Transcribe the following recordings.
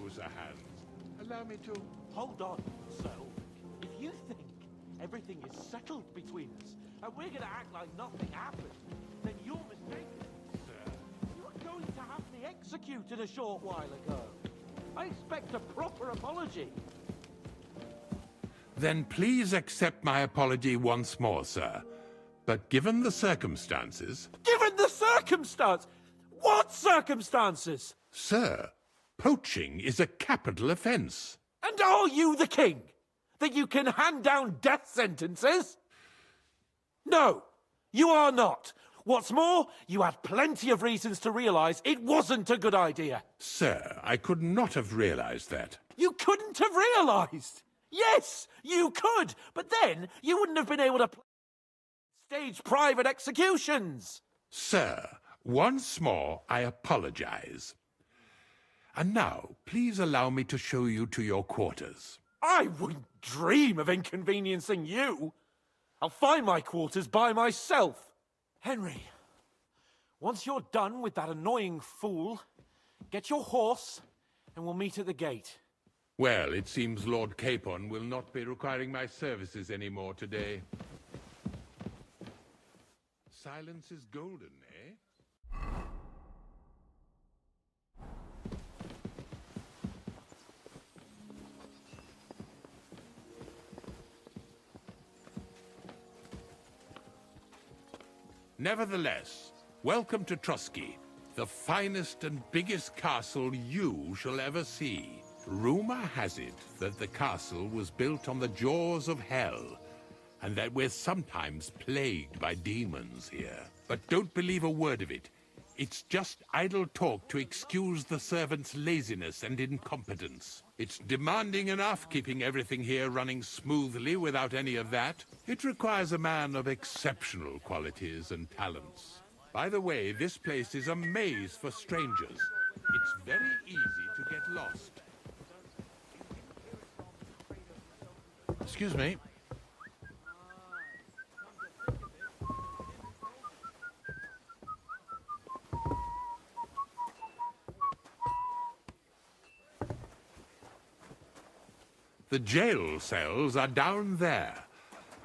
knows a hand. Allow me to... Hold on, Sir. If you think everything is settled between us, and we're gonna act like nothing happened, then you're mistaken. Sir. You were going to have me executed a short while ago. I expect a proper apology. Then please accept my apology once more, sir. But given the circumstances... Given the circumstance? What circumstances? Sir, poaching is a capital offense. And are you the king? That you can hand down death sentences? No, you are not. What's more, you had plenty of reasons to realize it wasn't a good idea. Sir, I could not have realized that. You couldn't have realized. Yes, you could, but then you wouldn't have been able to stage private executions. Sir, once more I apologize. And now, please allow me to show you to your quarters. I wouldn't dream of inconveniencing you. I'll find my quarters by myself. Henry, once you're done with that annoying fool, get your horse and we'll meet at the gate. Well, it seems Lord Capon will not be requiring my services anymore today. Silence is golden, eh? Nevertheless, welcome to Czasy, the finest and biggest castle you shall ever see. Rumor has it that the castle was built on the jaws of hell, and that we're sometimes plagued by demons here. But don't believe a word of it. It's just idle talk to excuse the servants' laziness and incompetence. It's demanding enough keeping everything here running smoothly without any of that. It requires a man of exceptional qualities and talents. By the way, this place is a maze for strangers. It's very easy to get lost. Excuse me. The jail cells are down there.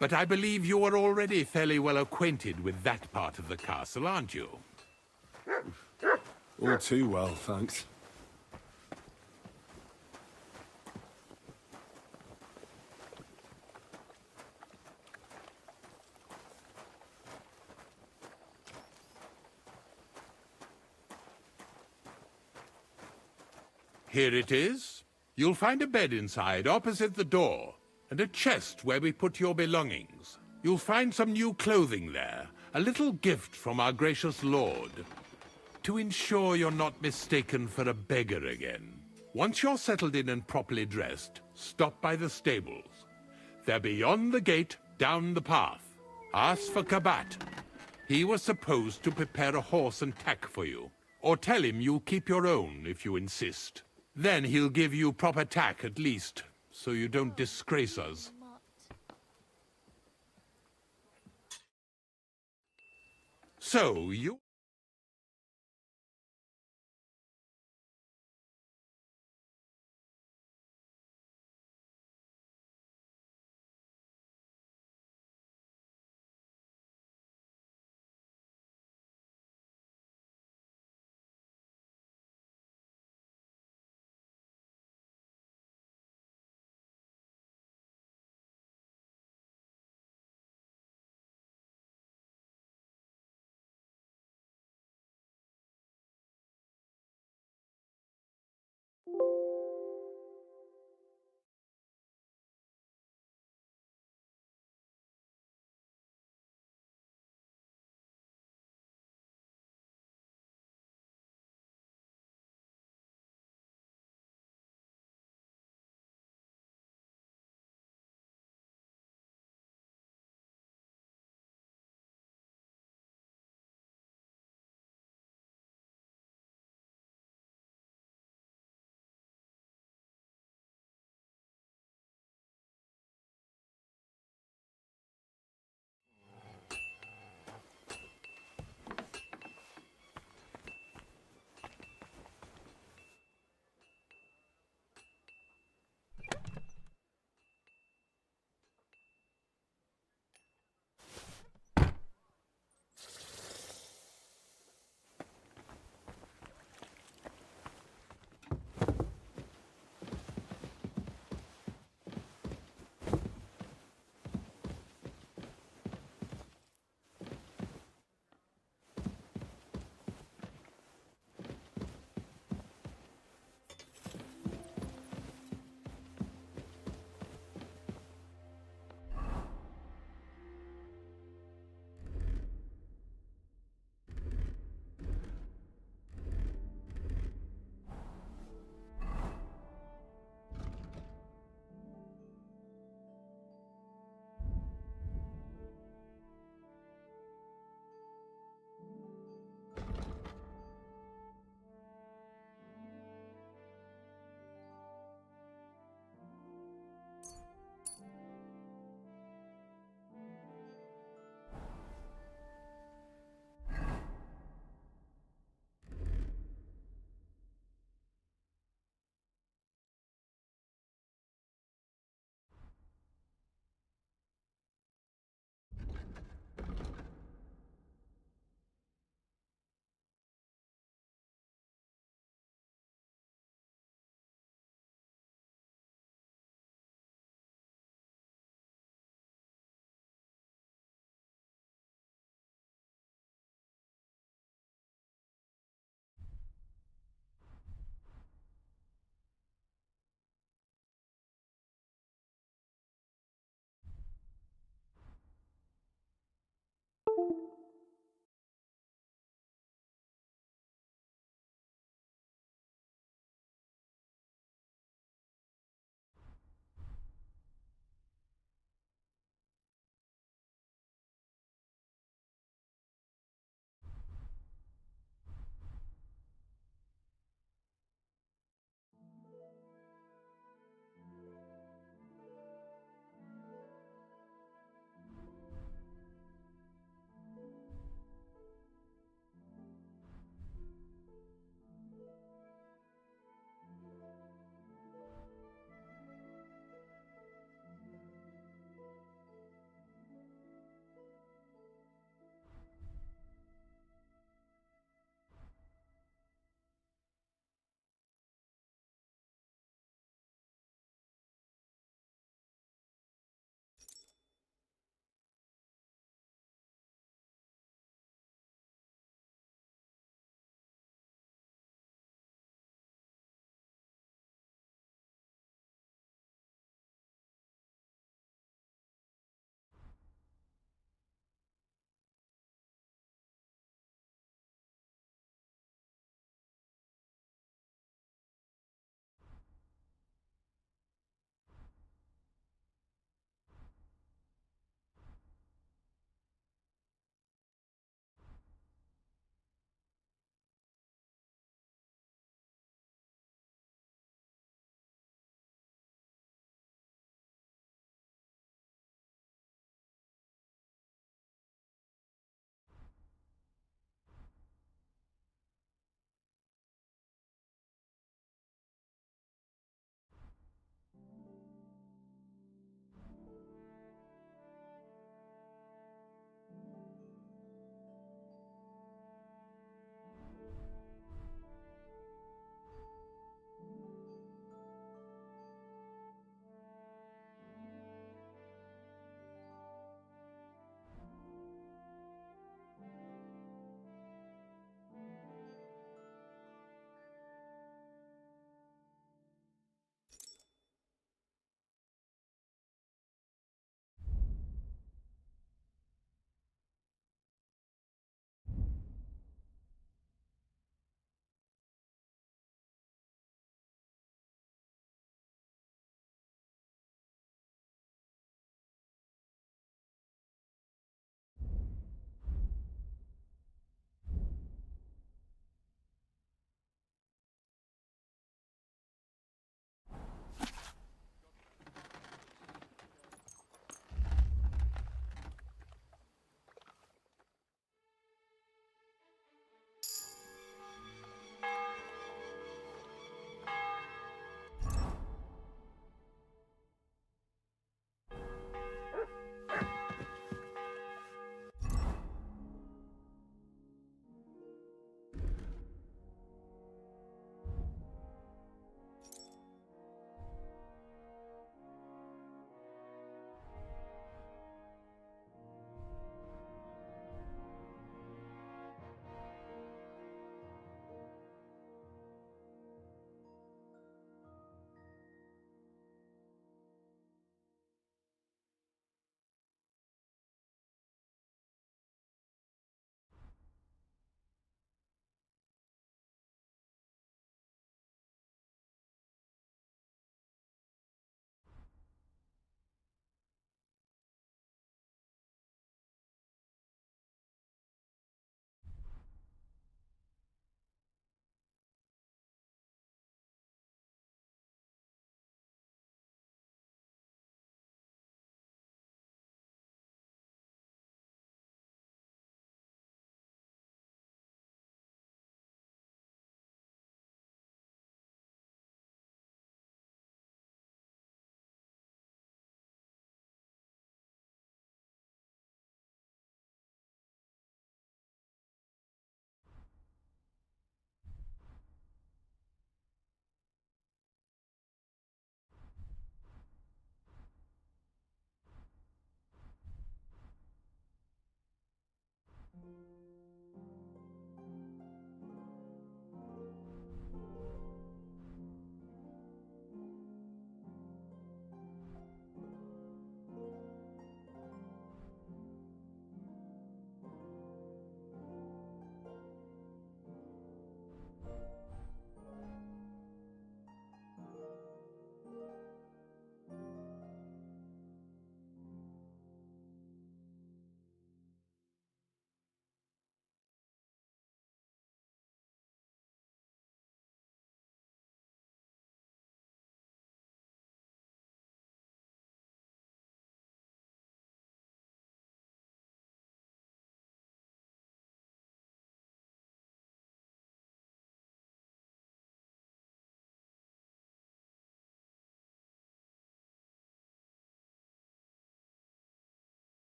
But I believe you are already fairly well acquainted with that part of the castle, aren't you? All too well, thanks. Here it is. You'll find a bed inside, opposite the door, and a chest where we put your belongings. You'll find some new clothing there, a little gift from our gracious lord, to ensure you're not mistaken for a beggar again. Once you're settled in and properly dressed, stop by the stables. They're beyond the gate, down the path. Ask for Kabat. He was supposed to prepare a horse and tack for you. Or tell him you'll keep your own if you insist. Then he'll give you proper tack at least, so you don't disgrace us. So, you...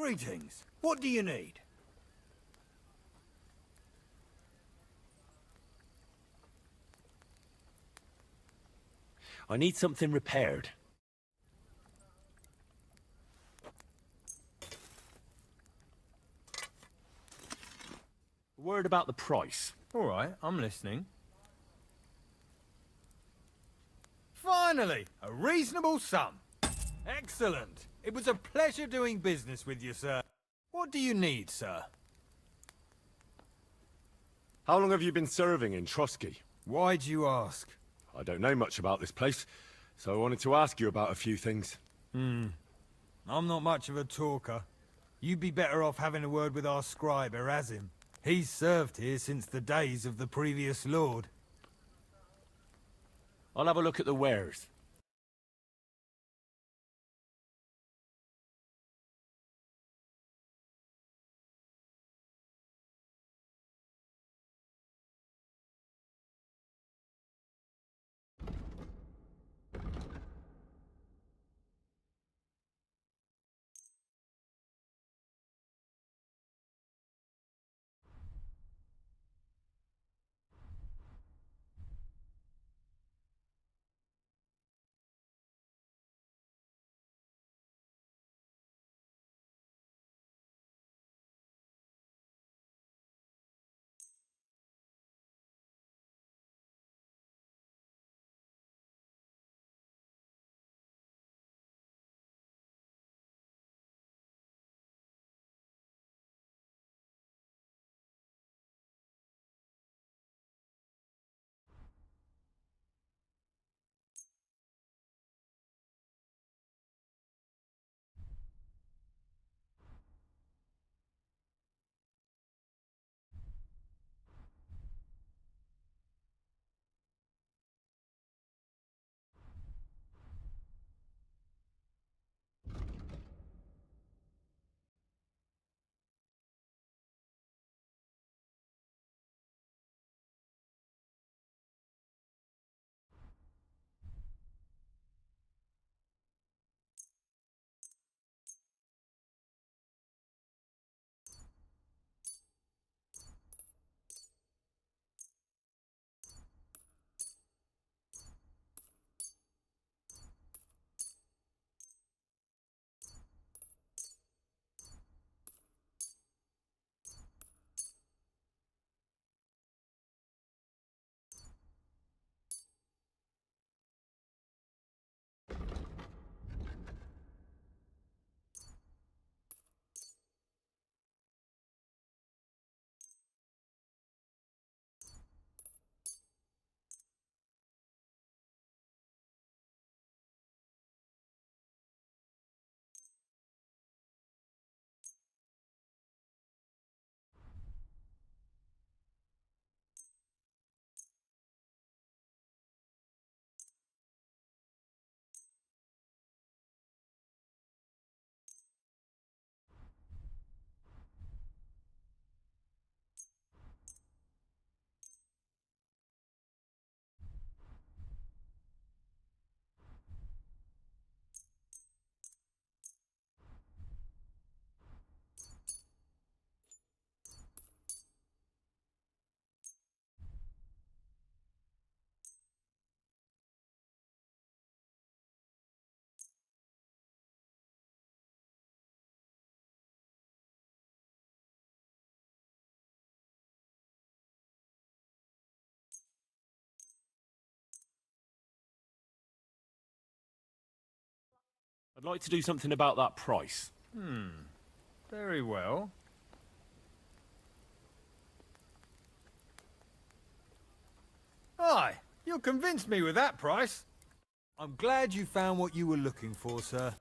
Greetings. What do you need? I need something repaired. A word about the price. All right, I'm listening. Finally, a reasonable sum. Excellent. It was a pleasure doing business with you, sir. What do you need, sir? How long have you been serving in Trotsky? Why'd you ask? I don't know much about this place, so I wanted to ask you about a few things. I'm not much of a talker. You'd be better off having a word with our scribe, Erasim. He's served here since the days of the previous lord. I'll have a look at the wares. I'd like to do something about that price. Very well. Aye, you'll convince me with that price. I'm glad you found what you were looking for, sir.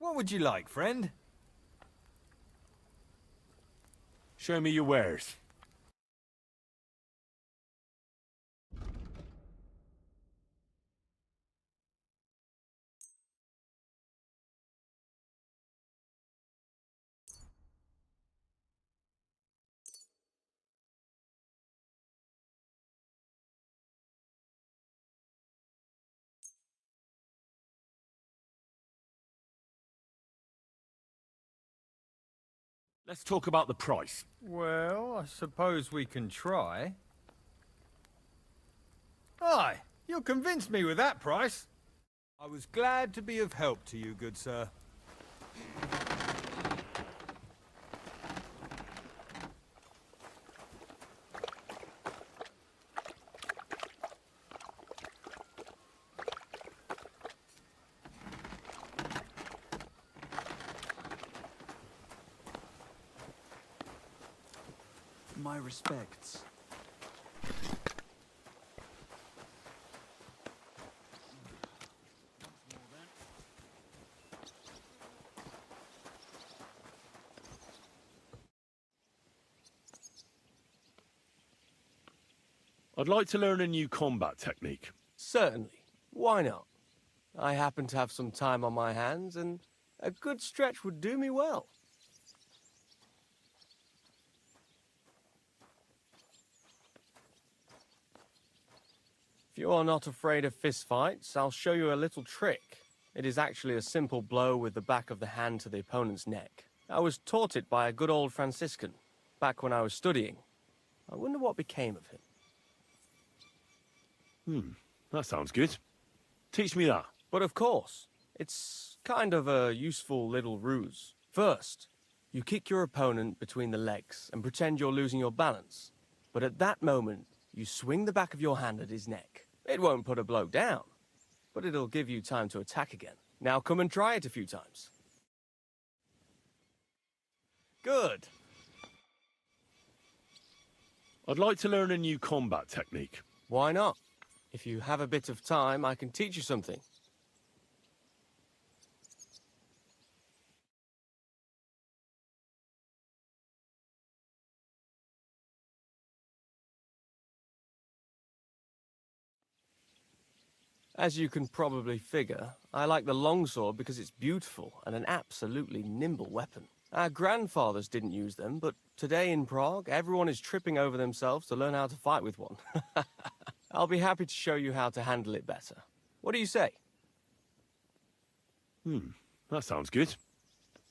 What would you like, friend? Show me your wares. Let's talk about the price. Well, I suppose we can try. Aye, you convinced me with that price. I was glad to be of help to you, good sir. My respects. I'd like to learn a new combat technique. Certainly. Why not? I happen to have some time on my hands, and a good stretch would do me well. If you are not afraid of fistfights, I'll show you a little trick. It is actually a simple blow with the back of the hand to the opponent's neck. I was taught it by a good old Franciscan, back when I was studying. I wonder what became of him. That sounds good. Teach me that. But of course, it's kind of a useful little ruse. First, you kick your opponent between the legs and pretend you're losing your balance. But at that moment, you swing the back of your hand at his neck. It won't put a blow down, but it'll give you time to attack again. Now come and try it a few times. Good. I'd like to learn a new combat technique. Why not? If you have a bit of time, I can teach you something. As you can probably figure, I like the longsword because it's beautiful and an absolutely nimble weapon. Our grandfathers didn't use them, but today in Prague, everyone is tripping over themselves to learn how to fight with one. I'll be happy to show you how to handle it better. What do you say? That sounds good.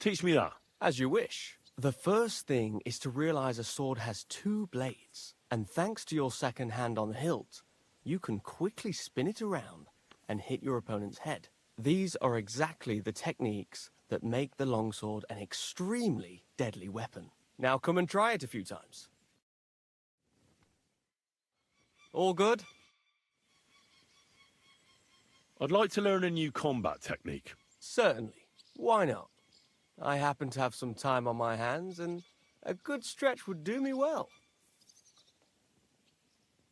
Teach me that. As you wish. The first thing is to realize a sword has two blades, and thanks to your second hand on the hilt, you can quickly spin it around and hit your opponent's head. These are exactly the techniques that make the longsword an extremely deadly weapon. Now come and try it a few times. All good? I'd like to learn a new combat technique. Certainly. Why not? I happen to have some time on my hands, and a good stretch would do me well.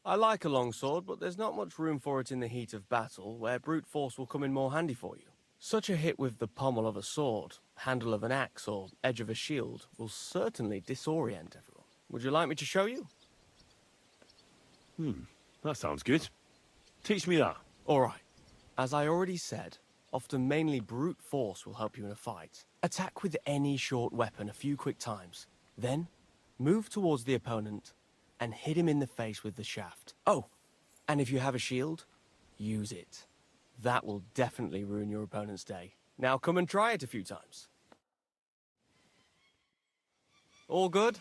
I like a longsword, but there's not much room for it in the heat of battle, where brute force will come in more handy for you. Such a hit with the pommel of a sword, handle of an axe, or edge of a shield will certainly disorient everyone. Would you like me to show you? That sounds good. Teach me that. All right. As I already said, often mainly brute force will help you in a fight. Attack with any short weapon a few quick times. Then, move towards the opponent and hit him in the face with the shaft. Oh, and if you have a shield, use it. That will definitely ruin your opponent's day. Now come and try it a few times. All good?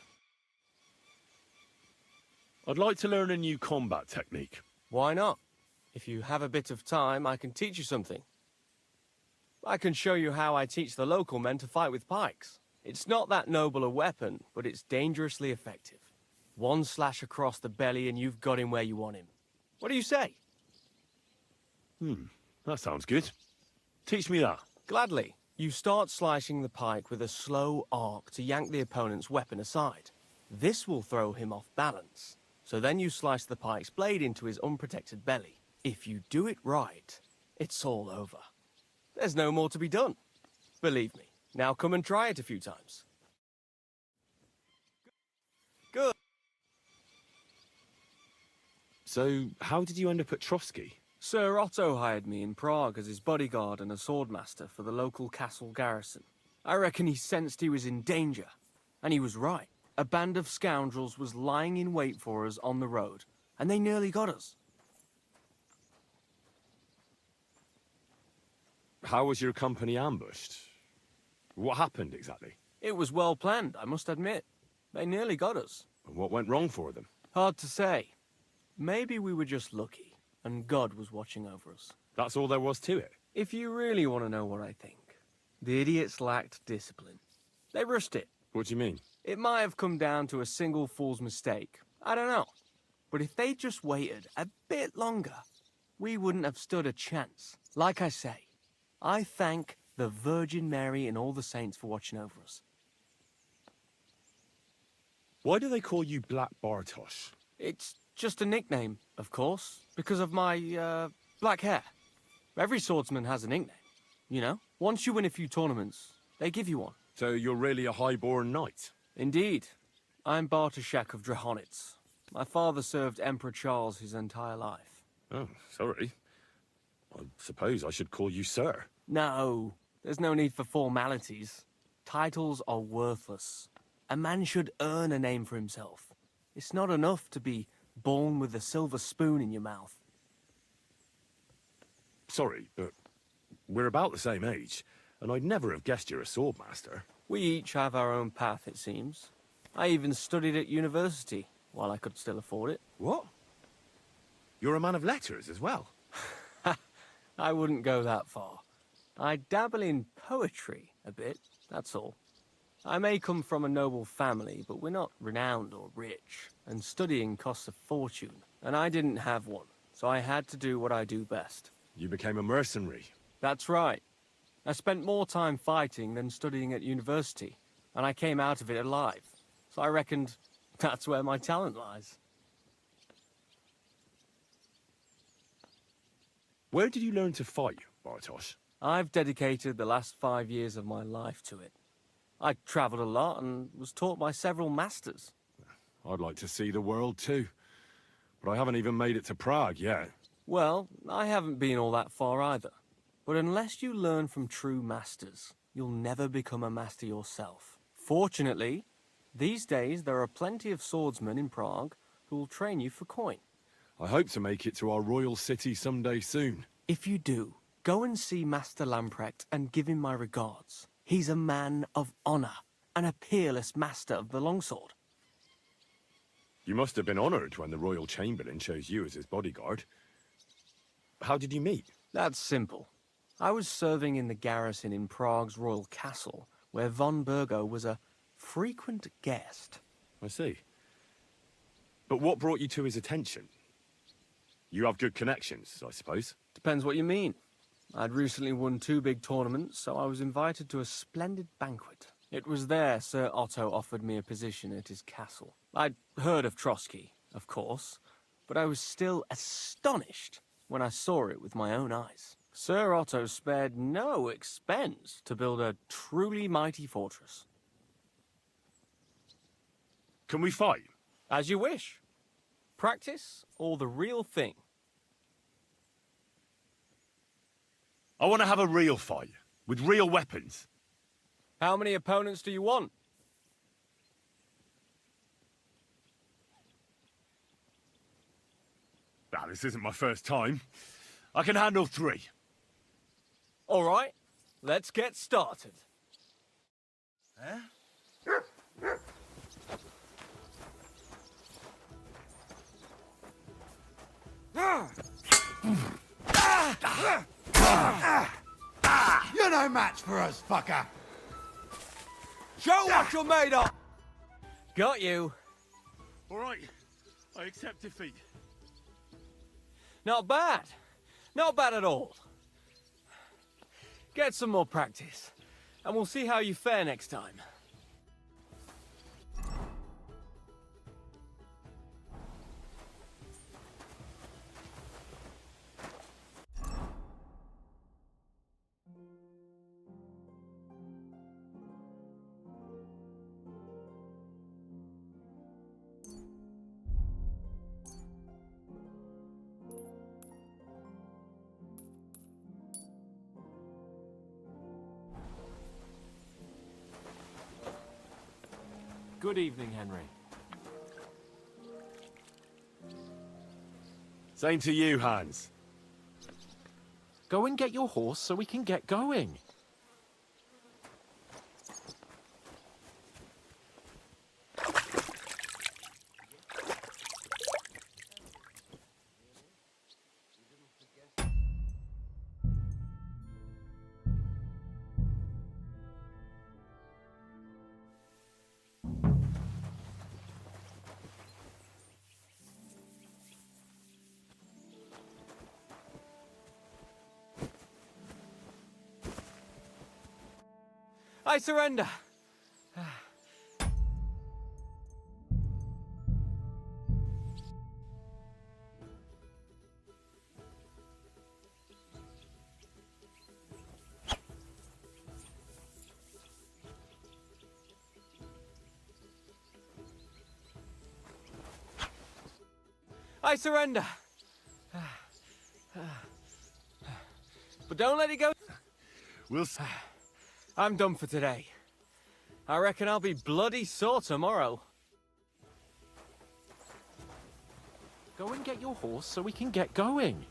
I'd like to learn a new combat technique. Why not? If you have a bit of time, I can teach you something. I can show you how I teach the local men to fight with pikes. It's not that noble a weapon, but it's dangerously effective. One slash across the belly and you've got him where you want him. What do you say? That sounds good. Teach me that. Gladly. You start slicing the pike with a slow arc to yank the opponent's weapon aside. This will throw him off balance. So then you slice the pike's blade into his unprotected belly. If you do it right, it's all over. There's no more to be done. Believe me. Now come and try it a few times. Good. So, how did you end up at Trotsky? Sir Otto hired me in Prague as his bodyguard and a swordmaster for the local castle garrison. I reckon he sensed he was in danger. And he was right. A band of scoundrels was lying in wait for us on the road, and they nearly got us. How was your company ambushed? What happened exactly? It was well planned, I must admit. They nearly got us. And what went wrong for them? Hard to say. Maybe we were just lucky, and God was watching over us. That's all there was to it? If you really want to know what I think, the idiots lacked discipline. They rushed it. What do you mean? It might have come down to a single fool's mistake. I don't know. But if they just waited a bit longer, we wouldn't have stood a chance. Like I say, I thank the Virgin Mary and all the saints for watching over us. Why do they call you Black Bartosz? It's just a nickname, of course, because of my, black hair. Every swordsman has a nickname, you know? Once you win a few tournaments, they give you one. So you're really a high-born knight? Indeed. I'm Bartoszek of Drahonitz. My father served Emperor Charles his entire life. Oh, sorry. I suppose I should call you Sir. No, there's no need for formalities. Titles are worthless. A man should earn a name for himself. It's not enough to be born with a silver spoon in your mouth. Sorry, but we're about the same age, and I'd never have guessed you're a swordmaster. We each have our own path, it seems. I even studied at university, while I could still afford it. What? You're a man of letters as well? I wouldn't go that far. I dabble in poetry a bit, that's all. I may come from a noble family, but we're not renowned or rich, and studying costs a fortune, and I didn't have one, so I had to do what I do best. You became a mercenary. That's right. I spent more time fighting than studying at university, and I came out of it alive, so I reckoned that's where my talent lies. Where did you learn to fight, Bartosz? I've dedicated the last 5 years of my life to it. I travelled a lot and was taught by several masters. I'd like to see the world too, but I haven't even made it to Prague yet. Well, I haven't been all that far either. But unless you learn from true masters, you'll never become a master yourself. Fortunately, these days there are plenty of swordsmen in Prague who will train you for coin. I hope to make it to our royal city someday soon. If you do, go and see Master Lamprecht and give him my regards. He's a man of honor and a peerless master of the longsword. You must have been honored when the royal chamberlain chose you as his bodyguard. How did you meet? That's simple. I was serving in the garrison in Prague's royal castle, where von Burgo was a frequent guest. I see. But what brought you to his attention? You have good connections, I suppose. Depends what you mean. I'd recently won 2 big tournaments, so I was invited to a splendid banquet. It was there Sir Otto offered me a position at his castle. I'd heard of Trotsky, of course, but I was still astonished when I saw it with my own eyes. Sir Otto spared no expense to build a truly mighty fortress. Can we fight? As you wish. Practice or the real thing? I want to have a real fight, with real weapons. How many opponents do you want? Ah, this isn't my first time. I can handle 3. All right, let's get started. You're no match for us, fucker! Show what you're made of! Got you. All right, I accept defeat. Not bad. Not bad at all. Get some more practice, and we'll see how you fare next time. Good evening, Henry. Same to you, Hans. Go and get your horse so we can get going. I surrender. I surrender. But don't let it go. We'll see. I'm done for today. I reckon I'll be bloody sore tomorrow. Go and get your horse so we can get going.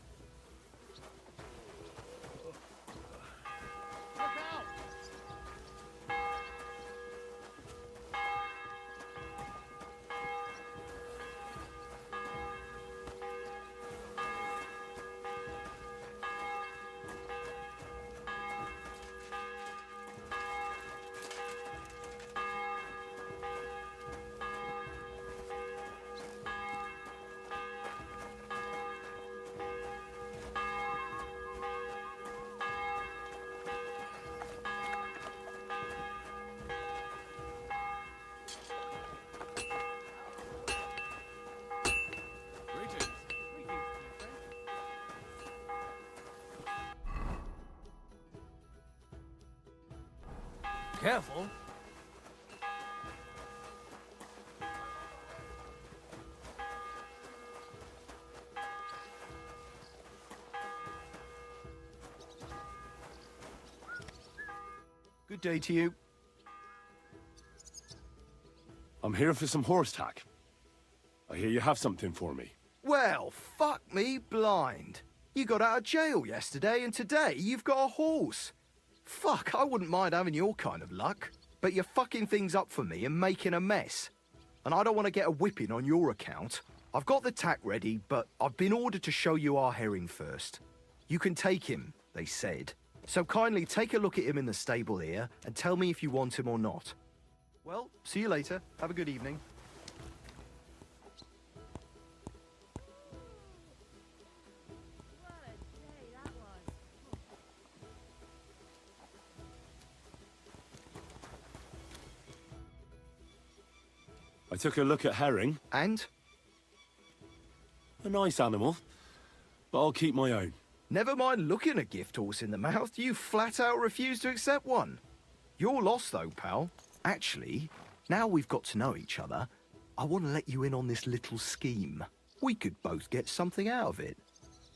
Careful. Good day to you. I'm here for some horse tack. I hear you have something for me. Well, fuck me blind. You got out of jail yesterday, and today you've got a horse. Fuck, I wouldn't mind having your kind of luck. But you're fucking things up for me and making a mess. And I don't want to get a whipping on your account. I've got the tack ready, but I've been ordered to show you our herring first. You can take him, they said. So kindly take a look at him in the stable here and tell me if you want him or not. Well, see you later. Have a good evening. I took a look at herring. And? A nice animal, but I'll keep my own. Never mind looking a gift horse in the mouth, you flat out refuse to accept one. You're lost though, pal. Actually, now we've got to know each other, I want to let you in on this little scheme. We could both get something out of it.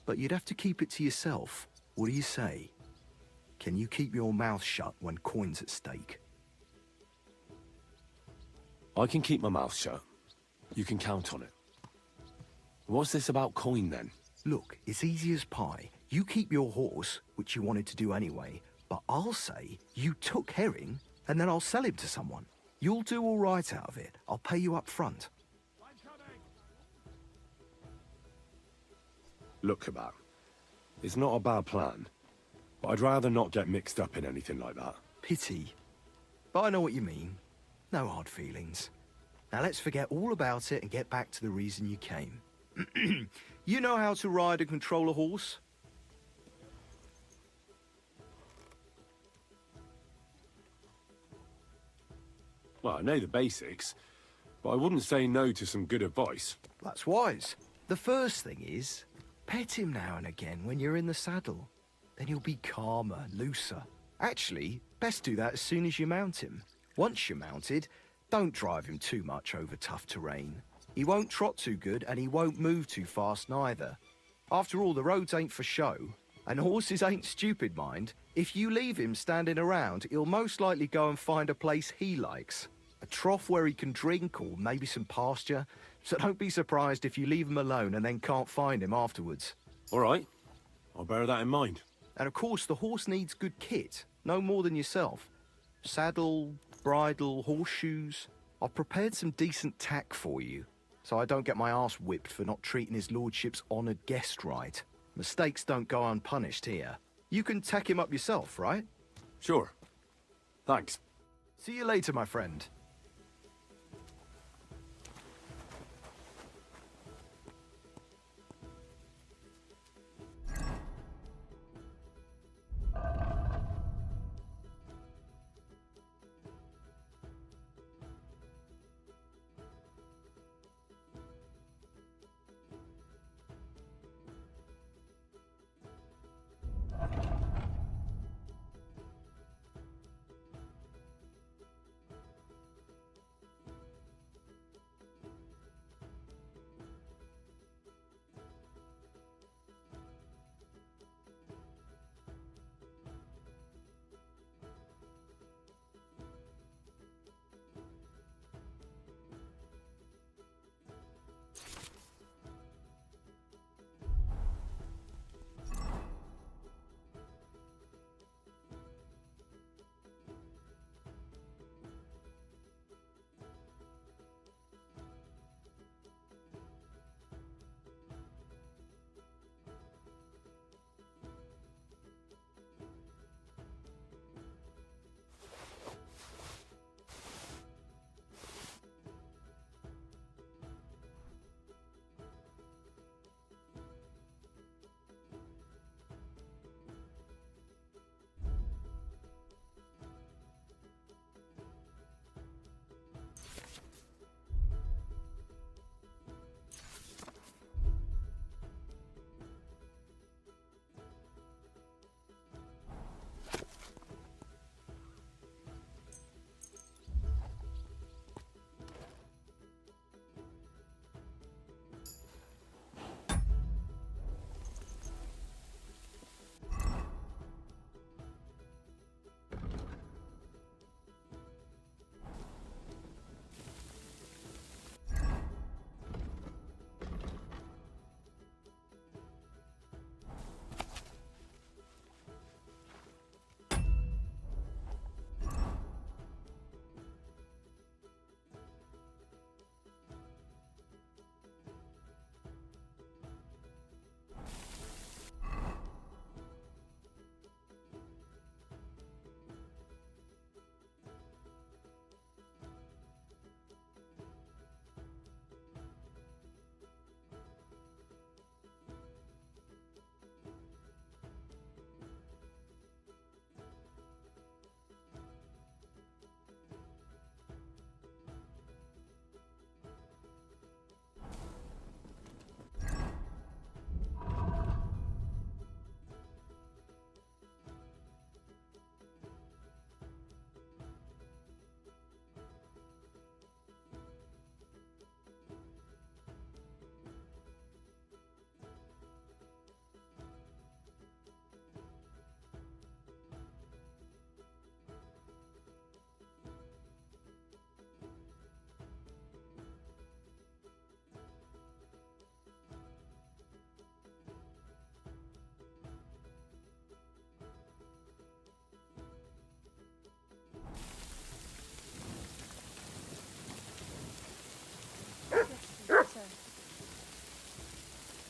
But you'd have to keep it to yourself. What do you say? Can you keep your mouth shut when coin's at stake? I can keep my mouth shut. You can count on it. What's this about coin then? Look, it's easy as pie. You keep your horse, which you wanted to do anyway, but I'll say you took herring, and then I'll sell him to someone. You'll do all right out of it. I'll pay you up front. Look, Kabat. It's not a bad plan, but I'd rather not get mixed up in anything like that. Pity. But I know what you mean. No hard feelings. Now let's forget all about it and get back to the reason you came. You know how to ride and control a horse? Well, I know the basics, but I wouldn't say no to some good advice. That's wise. The first thing is, pet him now and again when you're in the saddle. Then he'll be calmer, looser. Actually, best do that as soon as you mount him. Once you're mounted, don't drive him too much over tough terrain. He won't trot too good and he won't move too fast neither. After all, the roads ain't for show. And horses ain't stupid, mind. If you leave him standing around, he'll most likely go and find a place he likes. A trough where he can drink or maybe some pasture. So don't be surprised if you leave him alone and then can't find him afterwards. All right. I'll bear that in mind. And of course, the horse needs good kit, no more than yourself. Saddle, bridle, horseshoes. I've prepared some decent tack for you, so I don't get my arse whipped for not treating his lordship's honoured guest right. Mistakes don't go unpunished here. You can tack him up yourself, right? Sure. Thanks. See you later, my friend.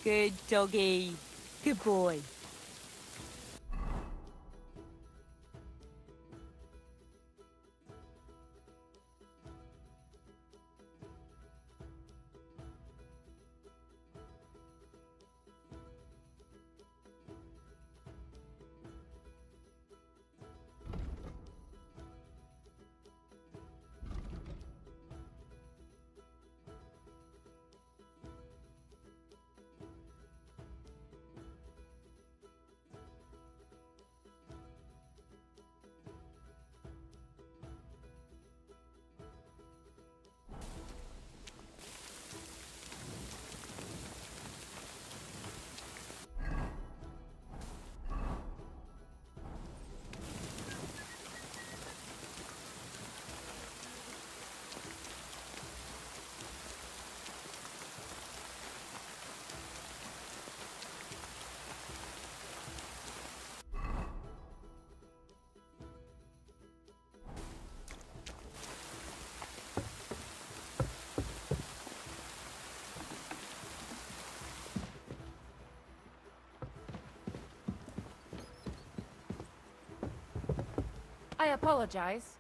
Good doggy. Good boy. I apologize.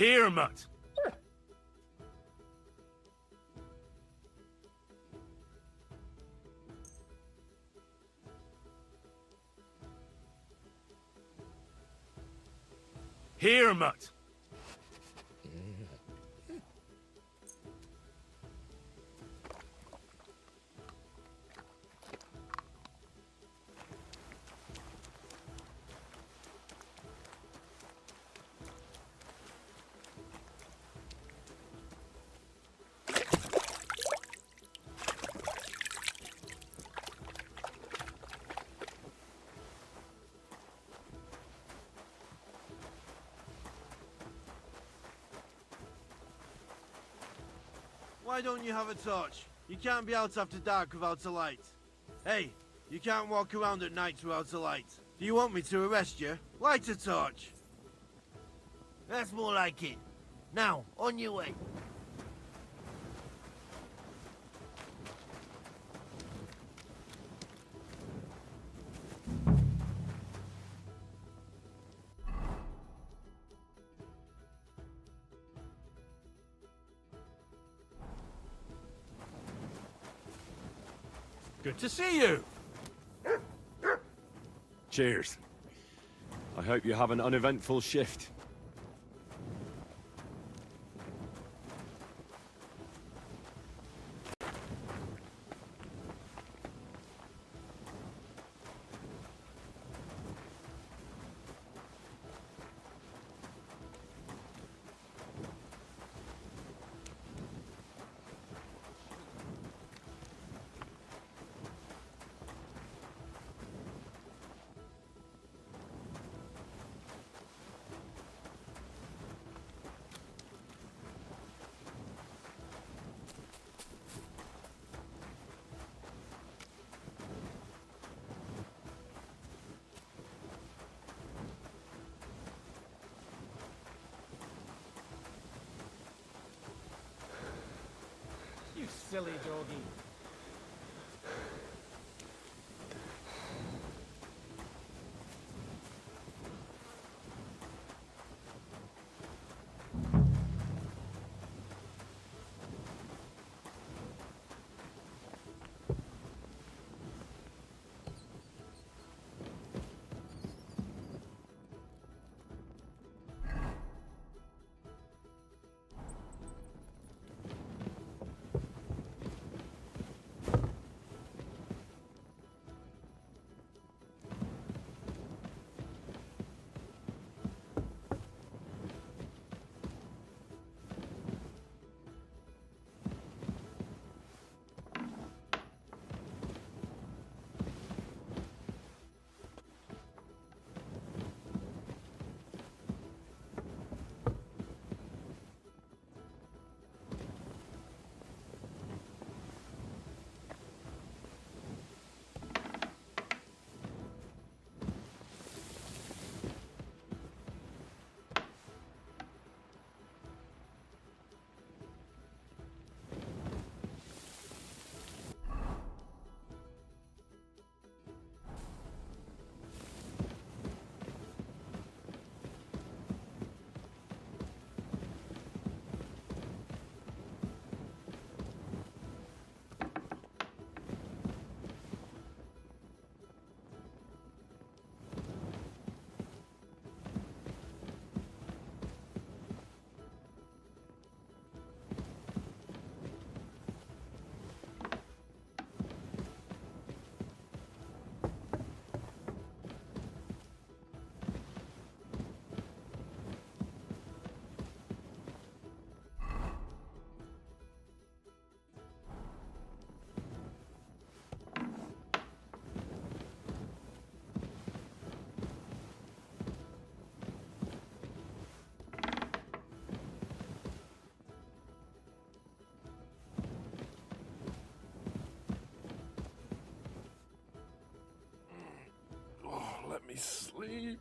Here, mutt. Here, mutt. Why don't you have a torch? You can't be out after dark without a light. Hey, you can't walk around at night without a light. Do you want me to arrest you? Light a torch. That's more like it. Now, on your way. Good to see you. Cheers. I hope you have an uneventful shift. silly doggy. Let me sleep.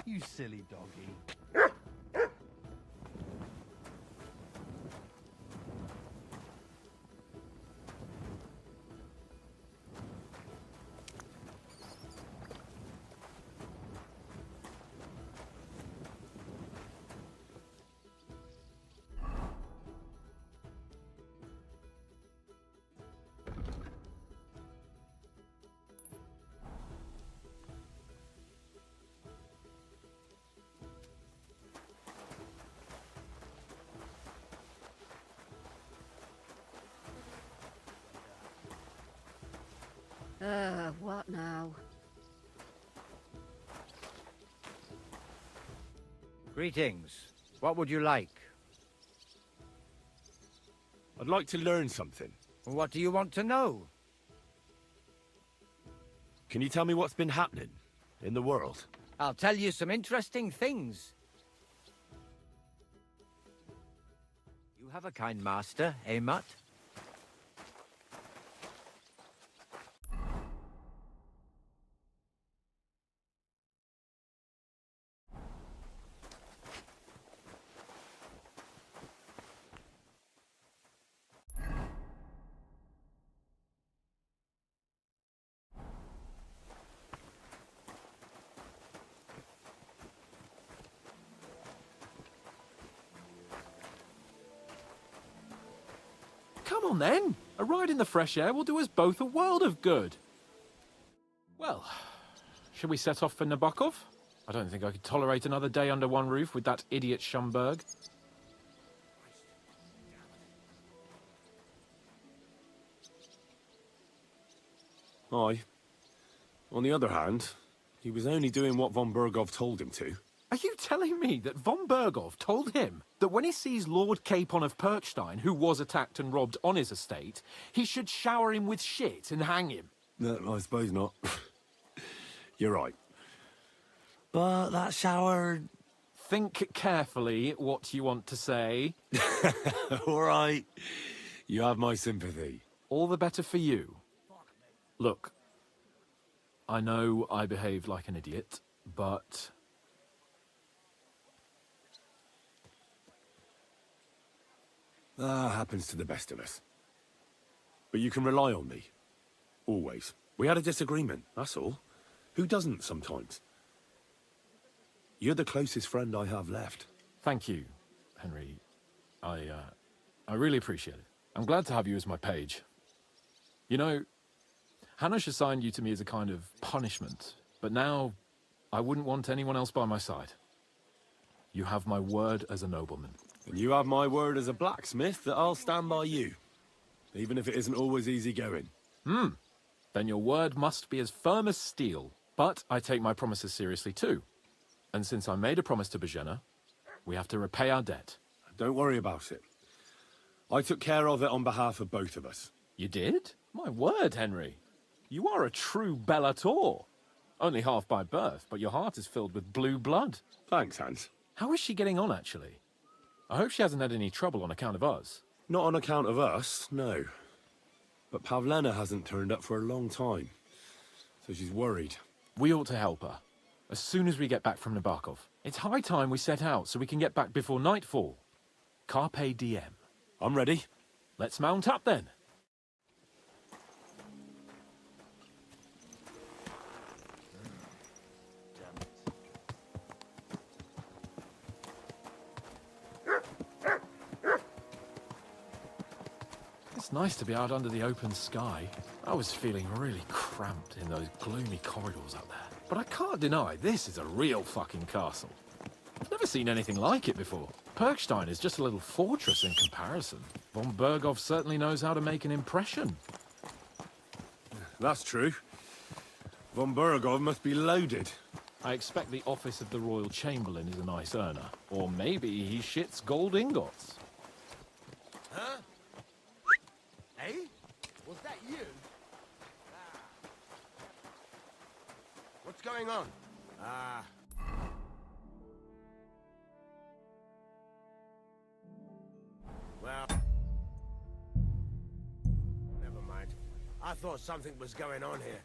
You silly doggy. What now? Greetings. What would you like? I'd like to learn something. What do you want to know? Can you tell me what's been happening in the world? I'll tell you some interesting things. You have a kind master, eh, Mutt? Come on then. A ride in the fresh air will do us both a world of good. Well, shall we set off for Nabokov? I don't think I could tolerate another day under one roof with that idiot Schumberg. Aye. On the other hand, he was only doing what von Bergov told him to. Are you telling me that von Bergov told him that when he sees Lord Capon of Perkstein, who was attacked and robbed on his estate, he should shower him with shit and hang him? No, I suppose not. You're right. But that shower... Think carefully what you want to say. All right. You have my sympathy. All the better for you. Look, I know I behaved like an idiot, but... That happens to the best of us. But you can rely on me. Always. We had a disagreement, that's all. Who doesn't sometimes? You're the closest friend I have left. Thank you, Henry. I really appreciate it. I'm glad to have you as my page. You know, Hanush assigned you to me as a kind of punishment, but now I wouldn't want anyone else by my side. You have my word as a nobleman. And you have my word as a blacksmith that I'll stand by you. Even if it isn't always easy going. Then your word must be as firm as steel. But I take my promises seriously too. And since I made a promise to Bajena, we have to repay our debt. Don't worry about it. I took care of it on behalf of both of us. You did? My word, Henry. You are a true Bellator. Only half by birth, but your heart is filled with blue blood. Thanks, Hans. How is she getting on, actually? I hope she hasn't had any trouble on account of us. Not on account of us, no. But Pavlena hasn't turned up for a long time. So she's worried. We ought to help her. As soon as we get back from Nabokov. It's high time we set out so we can get back before nightfall. Carpe diem. I'm ready. Let's mount up then. It's nice to be out under the open sky. I was feeling really cramped in those gloomy corridors up there. But I can't deny this is a real fucking castle. I've never seen anything like it before. Perkstein is just a little fortress in comparison. Von Bergov certainly knows how to make an impression. That's true. Von Bergov must be loaded. I expect the office of the Royal Chamberlain is a nice earner. Or maybe he shits gold ingots. Huh? Hey? Was that you? What's going on? Well... Never mind. I thought something was going on here.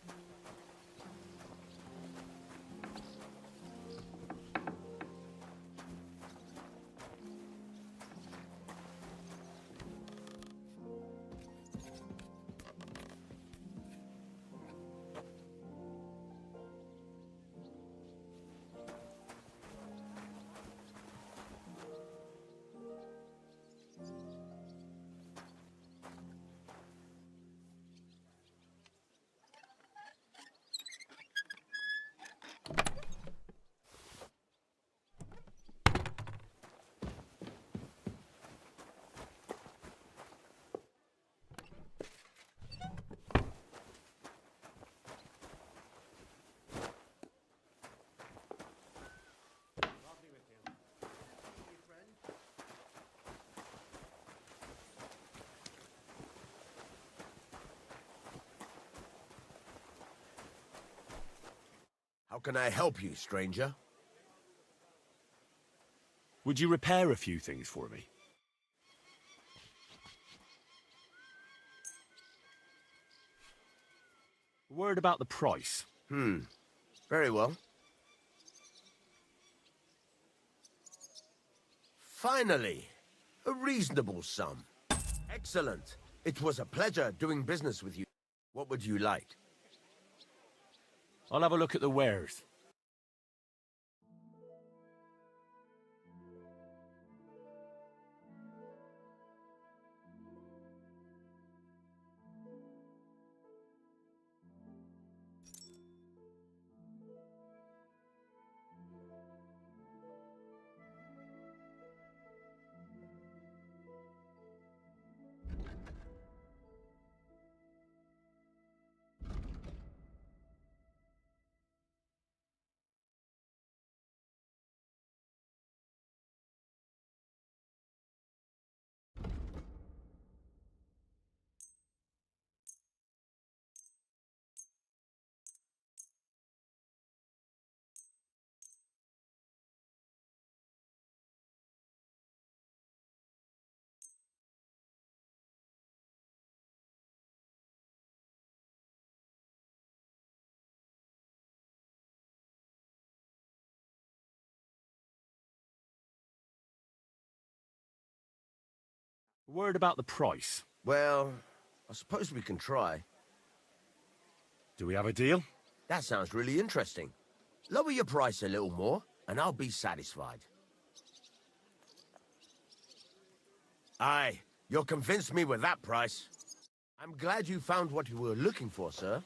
can I help you, stranger? Would you repair a few things for me? A word about the price. Very well. Finally, a reasonable sum. Excellent. It was a pleasure doing business with you. What would you like? I'll have a look at the wares. A word about the price. Well, I suppose we can try. Do we have a deal? That sounds really interesting. Lower your price a little more, and I'll be satisfied. Aye, you'll convince me with that price. I'm glad you found what you were looking for, sir.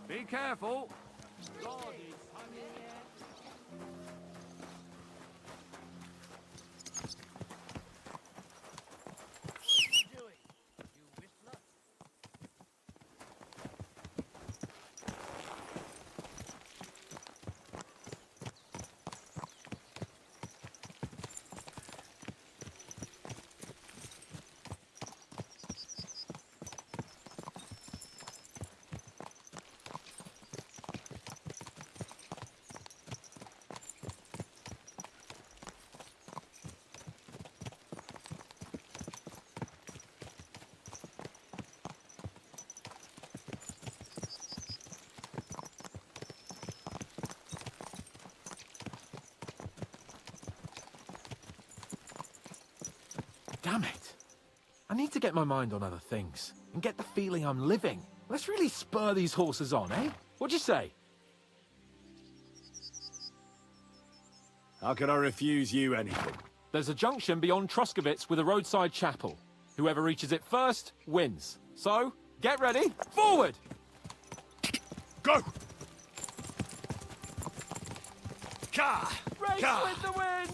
Be careful. Damn it. I need to get my mind on other things and get the feeling I'm living. Let's really spur these horses on, eh? What'd you say? How can I refuse you anything? There's a junction beyond Troskovitz with a roadside chapel. Whoever reaches it first wins. So, get ready. Forward! Go! Ka! Race Ka! with the wind!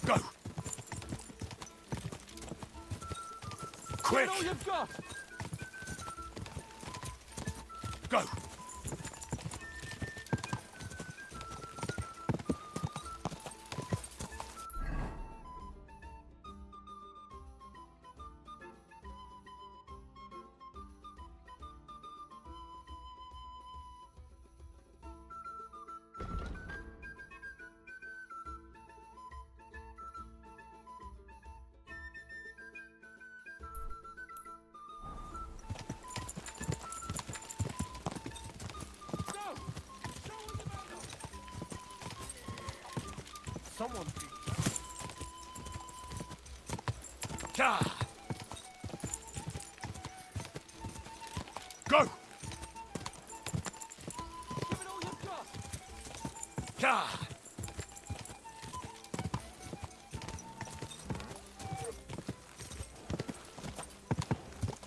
Go! Quick! Get all you've got! Go! Someone Ka! Go! give it all you've got! Ka!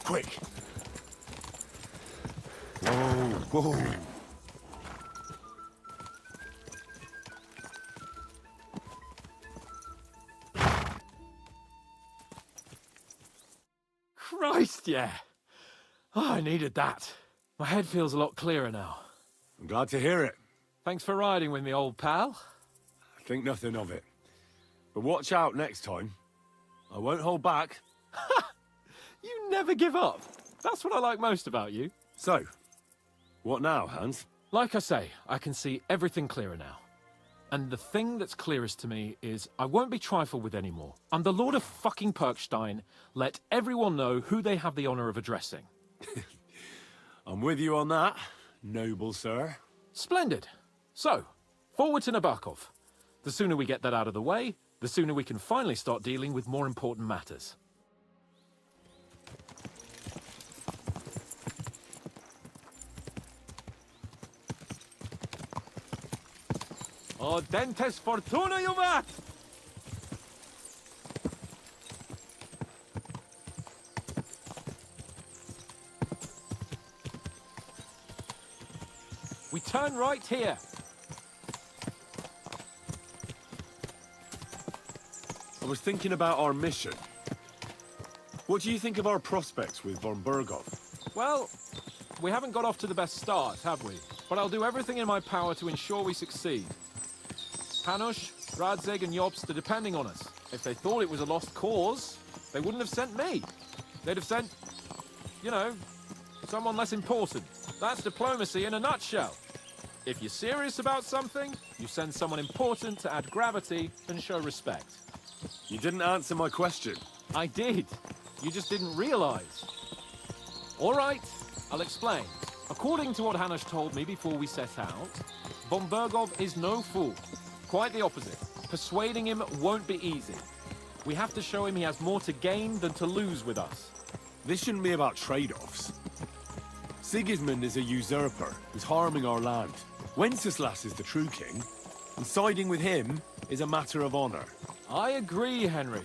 Quick! Whoa. Christ, yeah. Oh, I needed that. My head feels a lot clearer now. I'm glad to hear it. Thanks for riding with me, old pal. Think nothing of it. But watch out next time. I won't hold back. You never give up. That's what I like most about you. So, what now, Hans? Like I say, I can see everything clearer now. And the thing that's clearest to me is I won't be trifled with anymore. I'm the Lord of fucking Perkstein. Let everyone know who they have the honor of addressing. I'm with you on that, noble sir. Splendid. So, forward to Nabokov. The sooner we get that out of the way, the sooner we can finally start dealing with more important matters. Dentes fortuna juvat! We turn right here. I was thinking about our mission. What do you think of our prospects with von Berghoff? Well, we haven't got off to the best start, have we? But I'll do everything in my power to ensure we succeed. Hanush, Radzig and Jobst are depending on us. If they thought it was a lost cause, they wouldn't have sent me. They'd have sent, you know, someone less important. That's diplomacy in a nutshell. If you're serious about something, you send someone important to add gravity and show respect. You didn't answer my question. I did. You just didn't realize. All right, I'll explain. According to what Hanush told me before we set out, von Berghoff is no fool. Quite the opposite. Persuading him won't be easy. We have to show him he has more to gain than to lose with us. This shouldn't be about trade-offs. Sigismund is a usurper who's harming our land. Wenceslas is the true king, and siding with him is a matter of honor. I agree, Henry.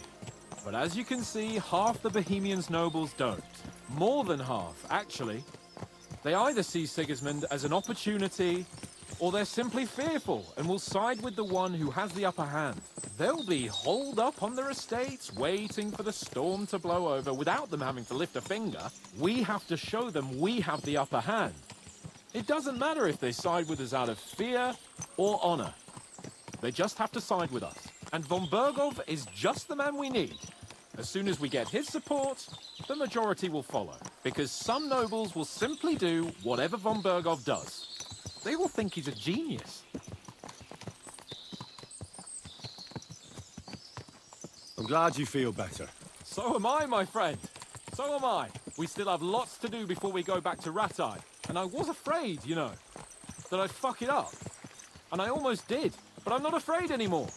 But as you can see, half the Bohemians nobles don't. More than half, actually. They either see Sigismund as an opportunity, or they're simply fearful and will side with the one who has the upper hand. They'll be holed up on their estates, waiting for the storm to blow over without them having to lift a finger. We have to show them we have the upper hand. It doesn't matter if they side with us out of fear or honor. They just have to side with us. And von Berghoff is just the man we need. As soon as we get his support, the majority will follow. Because some nobles will simply do whatever von Berghoff does. They will think he's a genius. I'm glad you feel better. So am I, my friend. So am I. We still have lots to do before we go back to Ratai. And I was afraid, you know, that I'd fuck it up. And I almost did. But I'm not afraid anymore.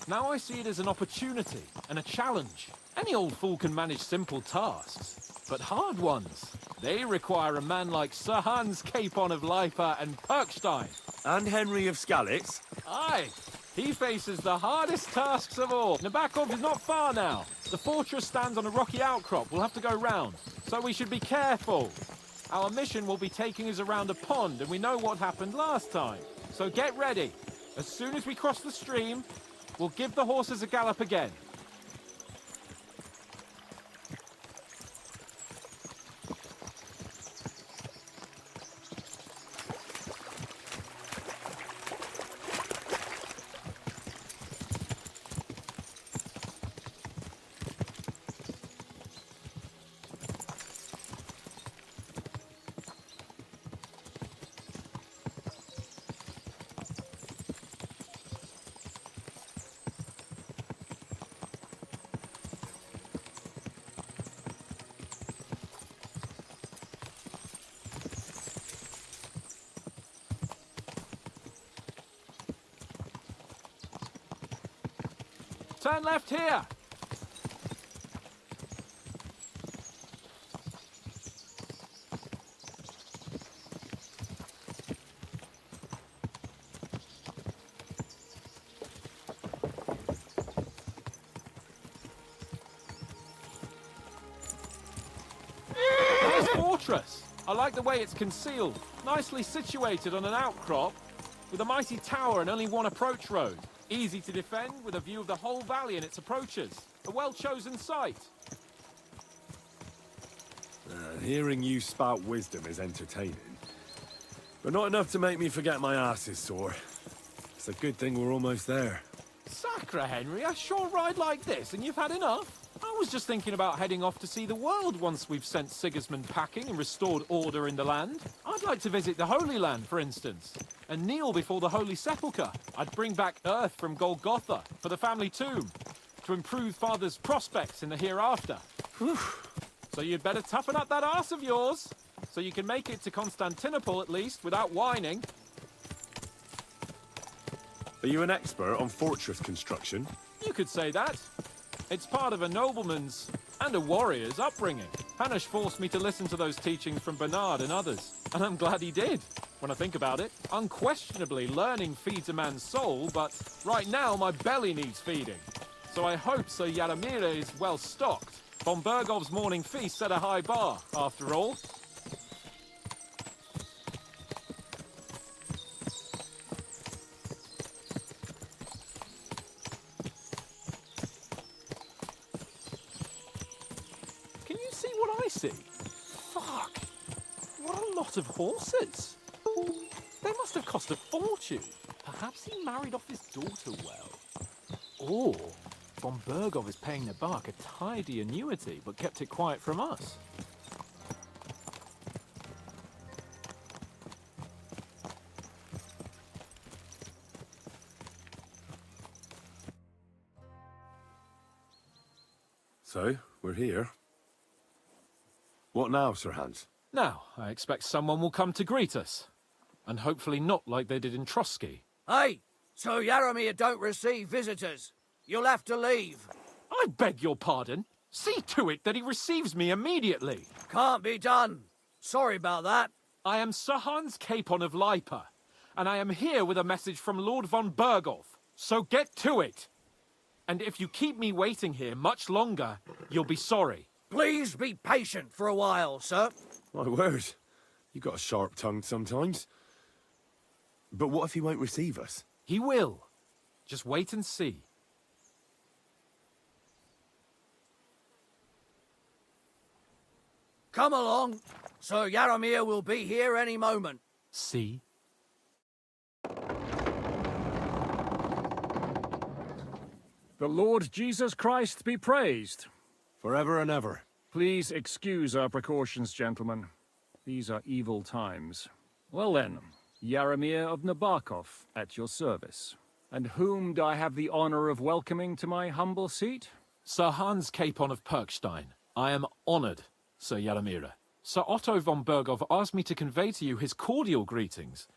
Now I see it as an opportunity and a challenge. Any old fool can manage simple tasks. But hard ones, they require a man like Sir Hans Capon of Leipa and Perkstein. And Henry of Skalitz. Aye, he faces the hardest tasks of all. Nabokov is not far now. The fortress stands on a rocky outcrop. We'll have to go round, so we should be careful. Our mission will be taking us around a pond, and we know what happened last time. So get ready. As soon as we cross the stream, we'll give the horses a gallop again. Turn left here. Nice fortress. I like the way it's concealed, nicely situated on an outcrop, with a mighty tower and only one approach road. Easy to defend, with a view of the whole valley and its approaches. A well-chosen site. Hearing you spout wisdom is entertaining, but not enough to make me forget my ass is sore. It's a good thing we're almost there. Sacre, Henry, a short ride like this and you've had enough? I was just thinking about heading off to see the world once we've sent Sigismund packing and restored order in the land. I'd like to visit the Holy Land, for instance, and kneel before the Holy Sepulchre. I'd bring back earth from Golgotha for the family tomb, to improve Father's prospects in the hereafter. So you'd better toughen up that arse of yours, so you can make it to Constantinople at least, without whining. Are you an expert on fortress construction? You could say that. It's part of a nobleman's and a warrior's upbringing. Hanush forced me to listen to those teachings from Bernard and others, and I'm glad he did. When I think about it, unquestionably learning feeds a man's soul, but right now my belly needs feeding. So I hope Sir Yaramira is well stocked. Von Bergov's morning feast set a high bar, after all. Can you see what I see? Fuck! What a lot of horses! They must have cost a fortune. Perhaps he married off his daughter well. Or Von Bergov is paying the bark a tidy annuity, but kept it quiet from us. So, we're here. What now, Sir Hans? Now, I expect someone will come to greet us. And hopefully not like they did in Trotsky. Hey, so Yaramir don't receive visitors. You'll have to leave. I beg your pardon. See to it that he receives me immediately. Can't be done. Sorry about that. I am Sir Hans Capon of Lipa, and I am here with a message from Lord von Bergov. So get to it. And if you keep me waiting here much longer, you'll be sorry. Please be patient for a while, sir. My word. You got a sharp tongue sometimes. But what if he won't receive us? He will. Just wait and see. Come along. Sir Yaramir will be here any moment. See? The Lord Jesus Christ be praised. Forever and ever. Please excuse our precautions, gentlemen. These are evil times. Well then, Yaramir of Nabokov, at your service. And whom do I have the honor of welcoming to my humble seat? Sir Hans Capon of Perkstein. I am honored, Sir Yaramira. Sir Otto von Bergov asked me to convey to you his cordial greetings,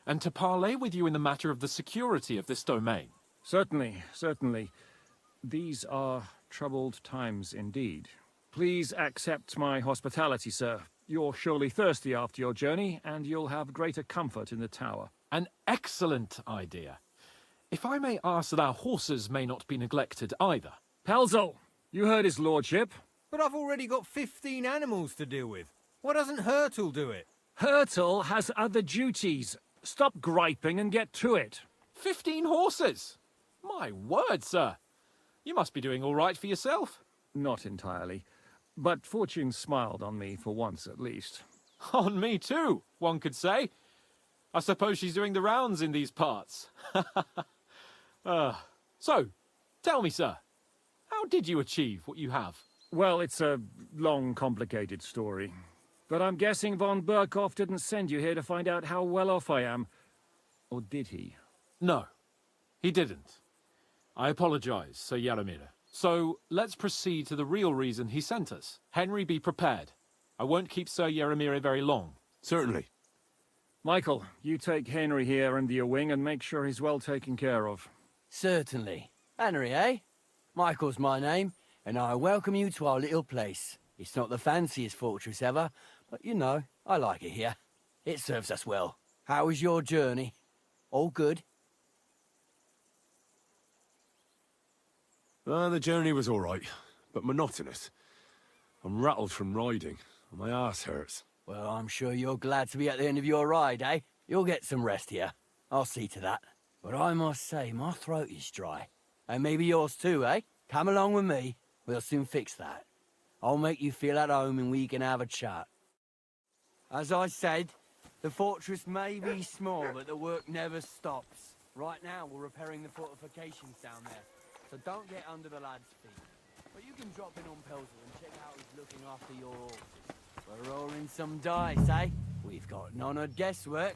and to parley with you in the matter of the security of this domain. Certainly, certainly. These are troubled times indeed. Please accept my hospitality, sir. You're surely thirsty after your journey, and you'll have greater comfort in the tower. An excellent idea. If I may ask that our horses may not be neglected either. Pelzel, you heard his lordship. But I've already got 15 animals to deal with. Why doesn't Hurtle do it? Hurtle has other duties. Stop griping and get to it. 15 horses? My word, sir. You must be doing all right for yourself. Not entirely. But fortune smiled on me for once at least. On me too, one could say. I suppose she's doing the rounds in these parts. So, tell me, sir, how did you achieve what you have? Well, it's a long, complicated story. But I'm guessing von Berkhoff didn't send you here to find out how well off I am. Or did he? No, he didn't. I apologize, Sir Yaramira. So, let's proceed to the real reason he sent us. Henry, be prepared. I won't keep Sir Yaramira very long. Certainly. Michael, you take Henry here under your wing and make sure he's well taken care of. Certainly. Henry, eh? Michael's my name, and I welcome you to our little place. It's not the fanciest fortress ever, but you know, I like it here. It serves us well. How was your journey? All good? The journey was all right, but monotonous. I'm rattled from riding, and my ass hurts. Well, I'm sure you're glad to be at the end of your ride, eh? You'll get some rest here. I'll see to that. But I must say, my throat is dry. And maybe yours too, eh? Come along with me. We'll soon fix that. I'll make you feel at home and we can have a chat. As I said, the fortress may be small, but the work never stops. Right now, we're repairing the fortifications down there, so don't get under the lad's feet. But you can drop in on Pelzer and check out who's looking after your horses. We're rolling some dice, eh? We've got none of guesswork,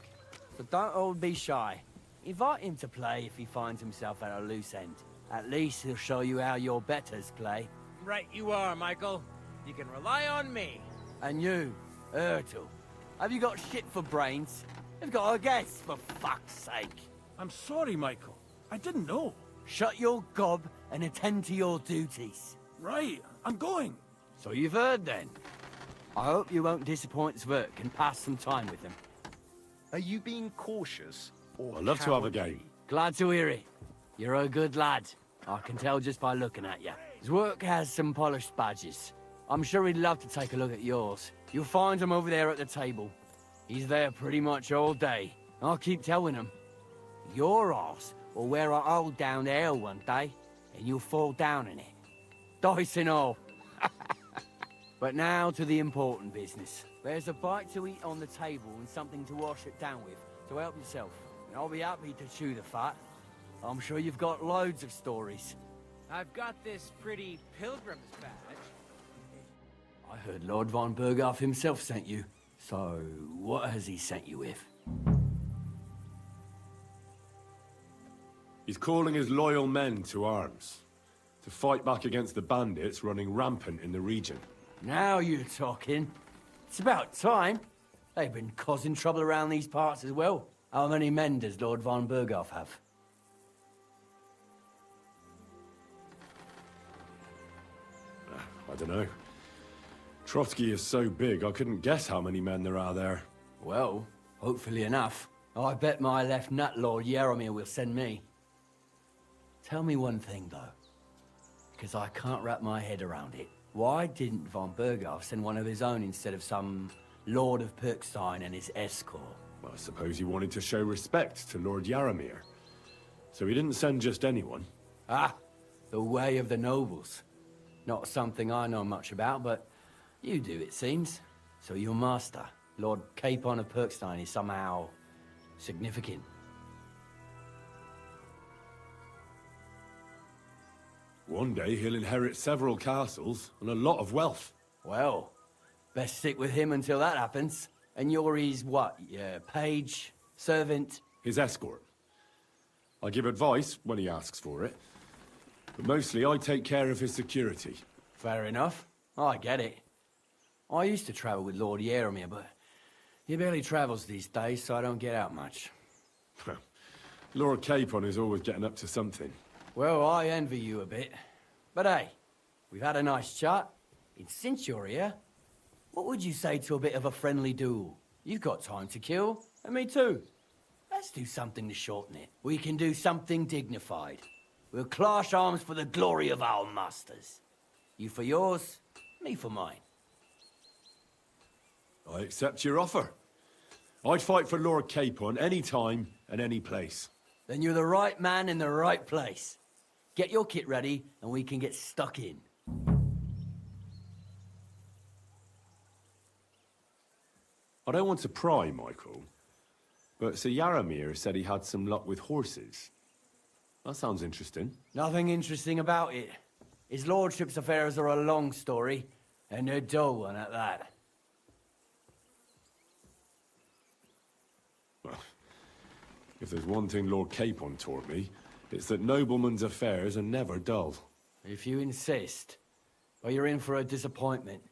so don't all be shy. Invite him to play if he finds himself at a loose end. At least he'll show you how your betters play. Right you are, Michael. You can rely on me. And you, Ertl, have you got shit for brains? You've got a guess, for fuck's sake. I'm sorry, Michael. I didn't know. Shut your gob and attend to your duties. Right, I'm going. So you've heard then. I hope you won't disappoint Zwerk and pass some time with him. Are you being cautious or I'd love to have a cowardly? game. Glad to hear it. You're a good lad. I can tell just by looking at you. Zwerk has some polished badges. I'm sure he'd love to take a look at yours. You'll find him over there at the table. He's there pretty much all day. I'll keep telling him. Your arse will wear a hole down the hill one day, and you'll fall down in it. Dice and all. But now to the important business. There's a bite to eat on the table and something to wash it down with, so help yourself. And I'll be happy to chew the fat. I'm sure you've got loads of stories. I've got this pretty pilgrim's badge. I heard Lord von Berghoff himself sent you. So, what has he sent you with? He's calling his loyal men to arms. To fight back against the bandits running rampant in the region. Now you're talking. It's about time. They've been causing trouble around these parts as well. How many men does Lord von Berghoff have? I don't know. Trotsky is so big, I couldn't guess how many men there are there. Well, hopefully enough. I bet my left nut Lord Yaromir will send me. Tell me one thing, though. Because I can't wrap my head around it. Why didn't von Berghoff send one of his own instead of some Lord of Pirkstein and his escort? Well, I suppose he wanted to show respect to Lord Yaromir. So he didn't send just anyone. Ah, the way of the nobles. Not something I know much about, but you do, it seems. So your master, Lord Capon of Pirkstein, is somehow significant. One day he'll inherit several castles and a lot of wealth. Well, best stick with him until that happens. And you're his what? Page? Servant? His escort. I give advice when he asks for it. But mostly I take care of his security. Fair enough. I get it. I used to travel with Lord Yaromir, but he barely travels these days, so I don't get out much. Lord Capon is always getting up to something. Well, I envy you a bit. But hey, we've had a nice chat. And since you're here, what would you say to a bit of a friendly duel? You've got time to kill, and me too. Let's do something to shorten it. We can do something dignified. We'll clash arms for the glory of our masters. You for yours, me for mine. I accept your offer. I'd fight for Lord Capon any time and any place. Then you're the right man in the right place. Get your kit ready, and we can get stuck in. I don't want to pry, Michael, but Sir Yaromir said he had some luck with horses. That sounds interesting. Nothing interesting about it. His lordship's affairs are a long story, and a dull one at that. Well, if there's one thing Lord Capon taught me, it's that noblemen's affairs are never dull. If you insist, well, you're in for a disappointment.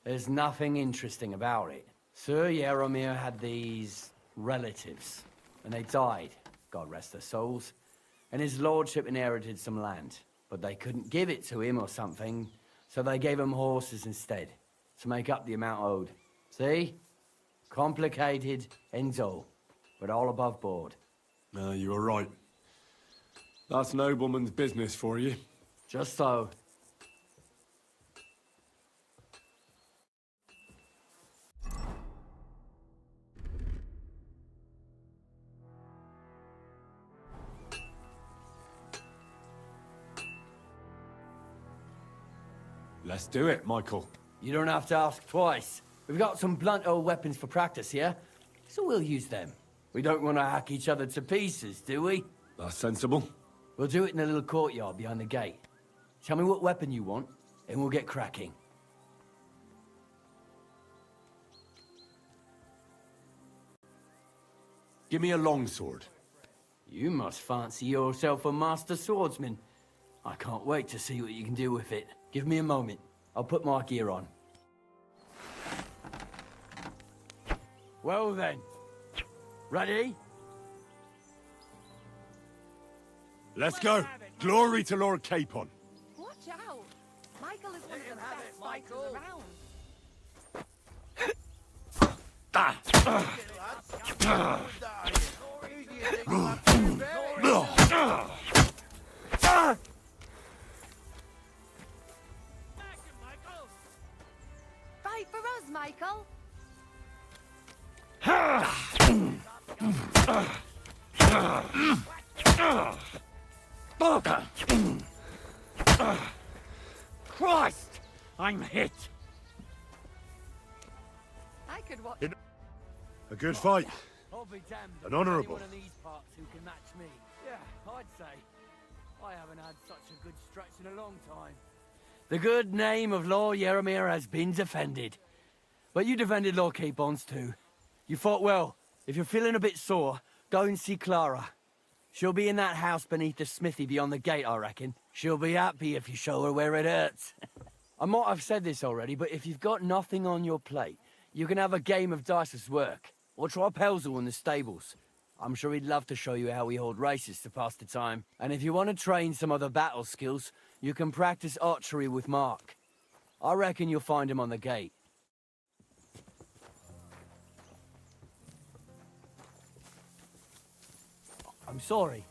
There's nothing interesting about it. Sir Yaromir had these relatives, and they died, God rest their souls, and his lordship inherited some land. But they couldn't give it to him or something, so they gave him horses instead, to make up the amount owed. See? Complicated and dull, but all above board. No, you were right. That's nobleman's business for you. Just so. Let's do it, Michael. You don't have to ask twice. We've got some blunt old weapons for practice here, so we'll use them. We don't want to hack each other to pieces, do we? That's sensible. We'll do it in the little courtyard behind the gate. Tell me what weapon you want, and we'll get cracking. Give me a longsword. You must fancy yourself a master swordsman. I can't wait to see what you can do with it. Give me a moment. I'll put my gear on. Well then. Ready? Let's go. Glory to Lord Capon. Watch out. Michael is one of the best fighters around. Fight for us, Michael. Christ! I'm hit. I could watch. A good fight. I'll be damned. if An there's honourable. anyone in these parts who can match me. Yeah, I'd say. I haven't had such a good stretch in a long time. The good name of Lord Yaramir has been defended. But you defended Lord Capon's too. You fought well. If you're feeling a bit sore, go and see Clara. She'll be in that house beneath the smithy beyond the gate, I reckon. She'll be happy if you show her where it hurts. I might have said this already, but if you've got nothing on your plate, you can have a game of dice's work. Or try Pelzel in the stables. I'm sure he'd love to show you how we hold races to pass the time. And if you want to train some other battle skills, you can practice archery with Mark. I reckon you'll find him on the gate. I'm sorry.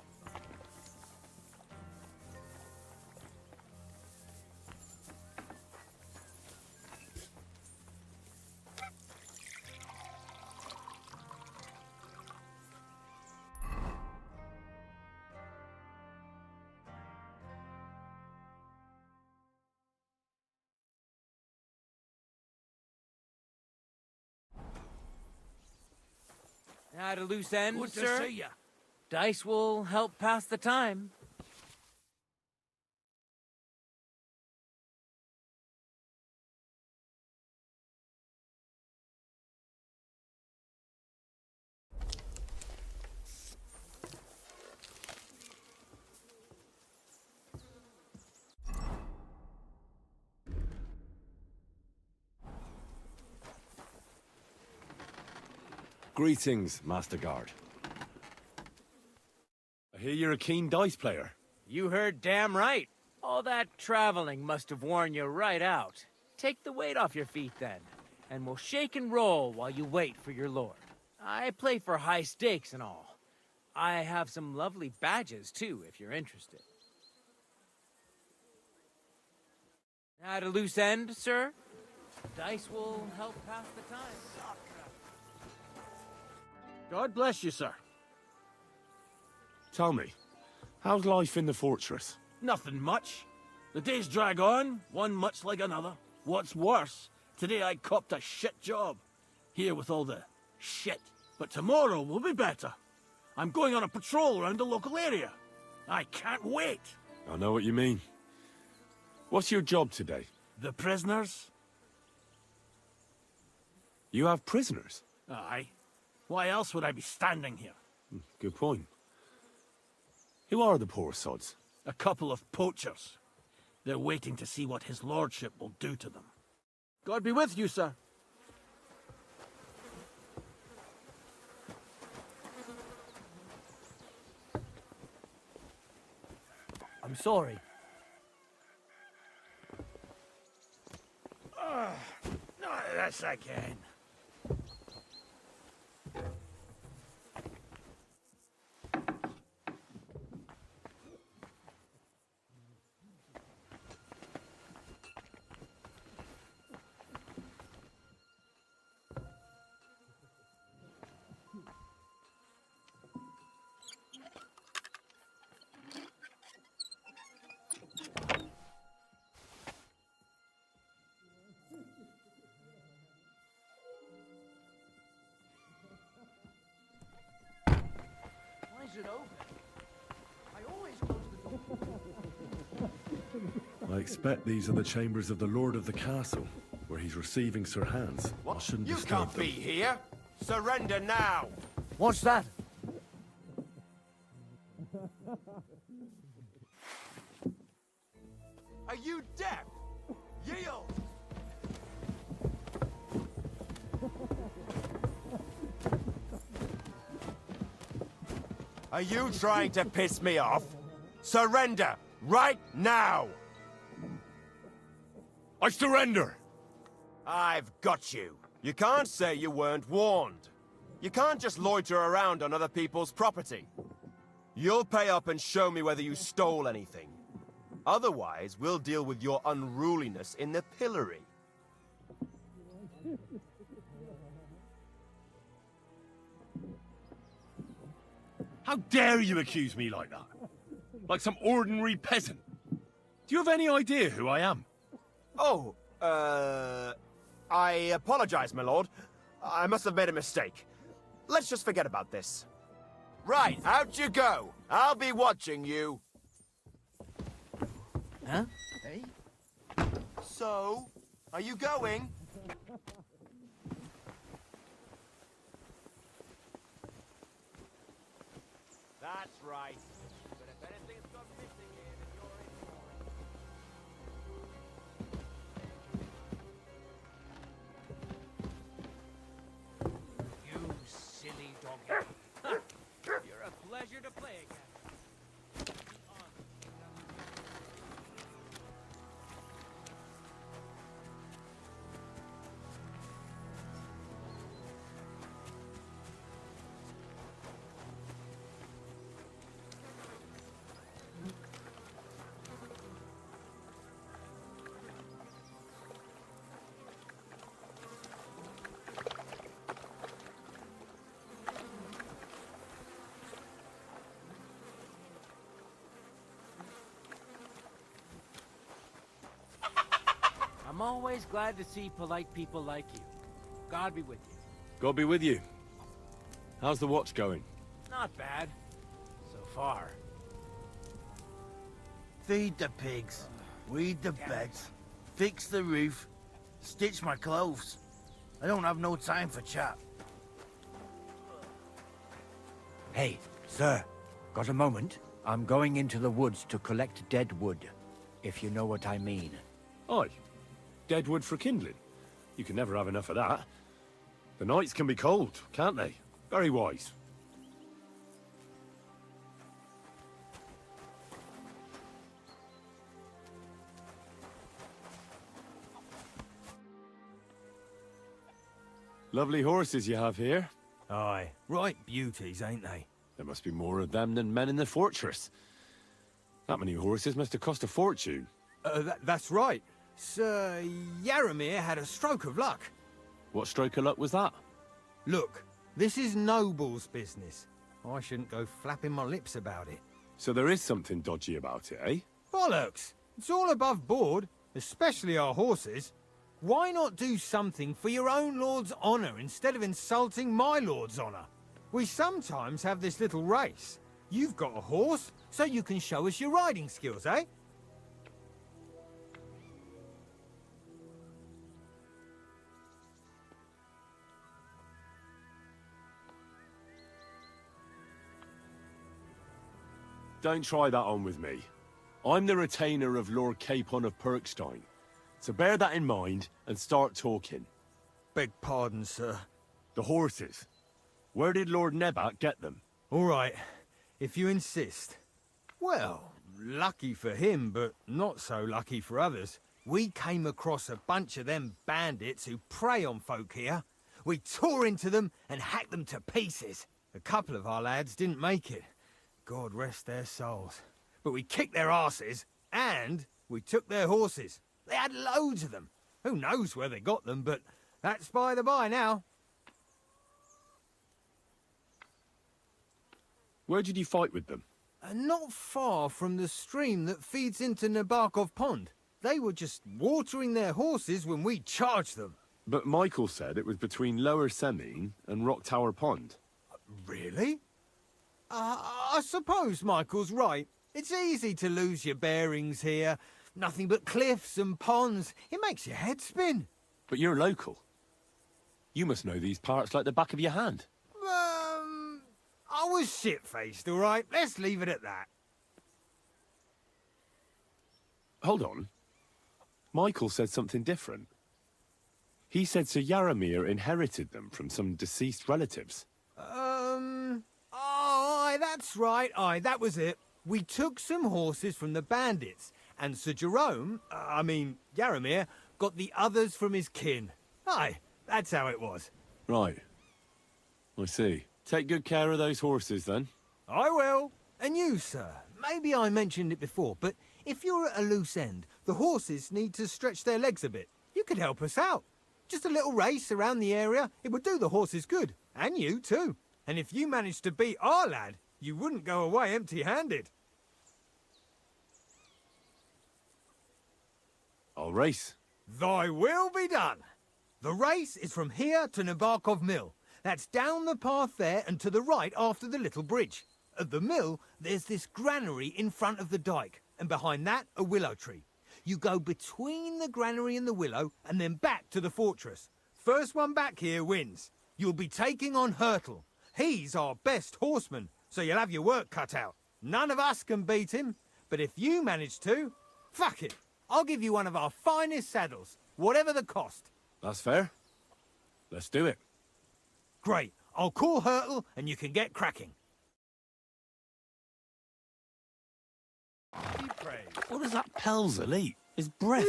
At a loose end, Good to sir. see ya. Dice will help pass the time. Greetings, Master Guard. I hear you're a keen dice player. You heard damn right. All that traveling must have worn you right out. Take the weight off your feet then, and we'll shake and roll while you wait for your lord. I play for high stakes and all. I have some lovely badges too, if you're interested. At a loose end, sir? Dice will help pass the time. God bless you, sir. Tell me, how's life in the fortress? Nothing much. The days drag on, one much like another. What's worse, today I copped a shit job. Here with all the shit. But tomorrow will be better. I'm going on a patrol around the local area. I can't wait. I know what you mean. What's your job today? The prisoners? You have prisoners? Aye. Why else would I be standing here? Good point. Who are the poor sods? A couple of poachers. They're waiting to see what his lordship will do to them. God be with you, sir. I'm sorry. Yes, I can. I expect these are the chambers of the Lord of the Castle, where he's receiving Sir Hans. I shouldn't You disturb can't them. be here! Surrender now! What's that? Are you deaf? Yield! Are you trying to piss me off? Surrender! Right now! I surrender! I've got you. You can't say you weren't warned. You can't just loiter around on other people's property. You'll pay up and show me whether you stole anything. Otherwise, we'll deal with your unruliness in the pillory. How dare you accuse me like that? Like some ordinary peasant? Do you have any idea who I am? Oh, I apologize, my lord. I must have made a mistake. Let's just forget about this. Right, out you go. I'll be watching you. Huh? Hey? So, are you going? That's right. But if anything's gone missing here, then you're in for it. You silly dog. You're a pleasure to play again. I'm always glad to see polite people like you. God be with you. God be with you. How's the watch going? Not bad. So far. Feed the pigs, weed the beds, fix the roof, stitch my clothes. I don't have no time for chat. Hey, sir, got a moment? I'm going into the woods to collect dead wood, if you know what I mean. Aye. Dead wood for kindling. You can never have enough of that. The nights can be cold, can't they? Very wise. Lovely horses you have here. Aye, right beauties, ain't they? There must be more of them than men in the fortress. That many horses must have cost a fortune. That's right. Sir Yaramir had a stroke of luck. What stroke of luck was that? Look, this is noble's business. I shouldn't go flapping my lips about it. So there is something dodgy about it, eh? Bollocks! It's all above board, especially our horses. Why not do something for your own lord's honour instead of insulting my lord's honour? We sometimes have this little race. You've got a horse, so you can show us your riding skills, eh? Don't try that on with me. I'm the retainer of Lord Capon of Perkstein. So bear that in mind and start talking. Beg pardon, sir. The horses. Where did Lord Nebat get them? All right, if you insist. Well, lucky for him, but not so lucky for others. We came across a bunch of them bandits who prey on folk here. We tore into them and hacked them to pieces. A couple of our lads didn't make it. God rest their souls. But we kicked their asses, and we took their horses. They had loads of them. Who knows where they got them, but that's by the by now. Where did you fight with them? Not far from the stream that feeds into Nabokov Pond. They were just watering their horses when we charged them. But Michael said it was between Lower Semine and Rock Tower Pond. Really? I suppose Michael's right. It's easy to lose your bearings here. Nothing but cliffs and ponds. It makes your head spin. But you're local. You must know these parts like the back of your hand. I was shit-faced, all right? Let's leave it at that. Hold on. Michael said something different. He said Sir Yaramir inherited them from some deceased relatives. Aye, that's right. Aye, that was it. We took some horses from the bandits, and Sir Jerome, Yaramir, got the others from his kin. Aye, that's how it was. Right. I see. Take good care of those horses, then. I will. And you, sir. Maybe I mentioned it before, but if you're at a loose end, the horses need to stretch their legs a bit. You could help us out. Just a little race around the area. It would do the horses good. And you, too. And if you managed to beat our lad, you wouldn't go away empty-handed. I'll race. Thy will be done. The race is from here to Nabokov Mill. That's down the path there and to the right after the little bridge. At the mill, there's this granary in front of the dike, and behind that, a willow tree. You go between the granary and the willow, and then back to the fortress. First one back here wins. You'll be taking on Hurtle. He's our best horseman, so you'll have your work cut out. None of us can beat him, but if you manage to, fuck it. I'll give you one of our finest saddles, whatever the cost. That's fair. Let's do it. Great. I'll call Hurtle and you can get cracking. What does that Pelzel eat? His breath.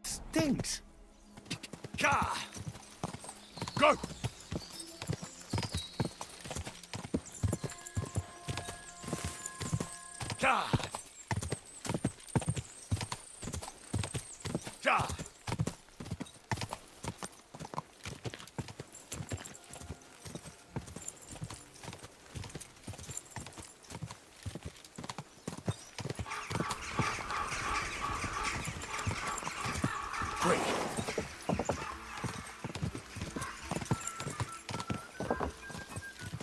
Stinks. Car! Go! Car! Car! Quick!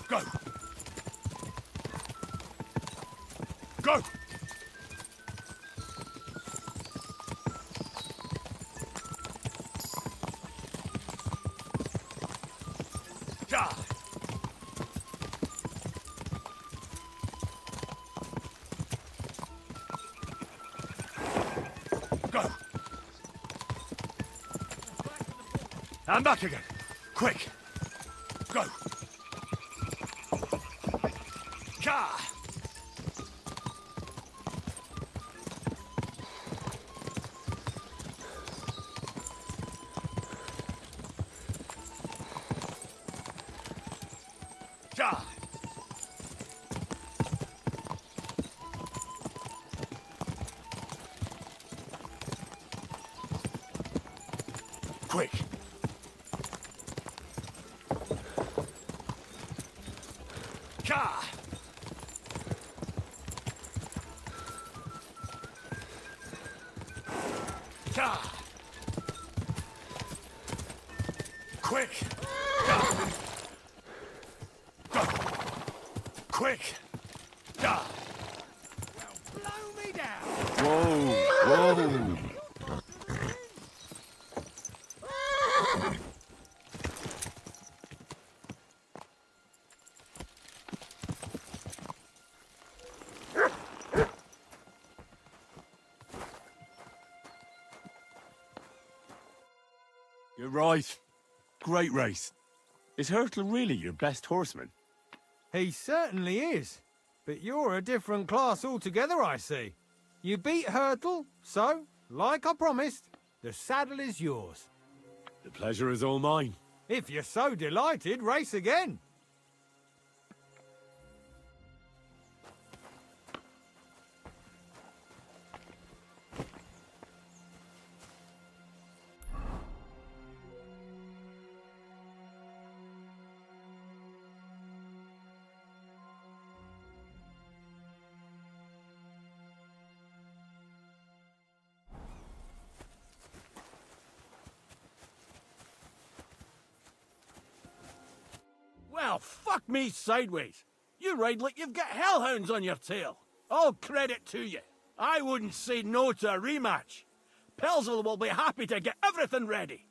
Go! Go! Ja! Go! I'm back again. Quick! Go! Ja! Ja! Quick! Ja! Ja! Quick! Ja! Go! Quick! Ja! Blow me down! Whoa! Whoa! You're right. Great race. Is Hurtle really your best horseman? He certainly is. But you're a different class altogether, I see. You beat Hurtle, so, like I promised, the saddle is yours. The pleasure is all mine. If you're so delighted, race again. Well, fuck me sideways. You ride like you've got hellhounds on your tail. All credit to you. I wouldn't say no to a rematch. Pelzel will be happy to get everything ready.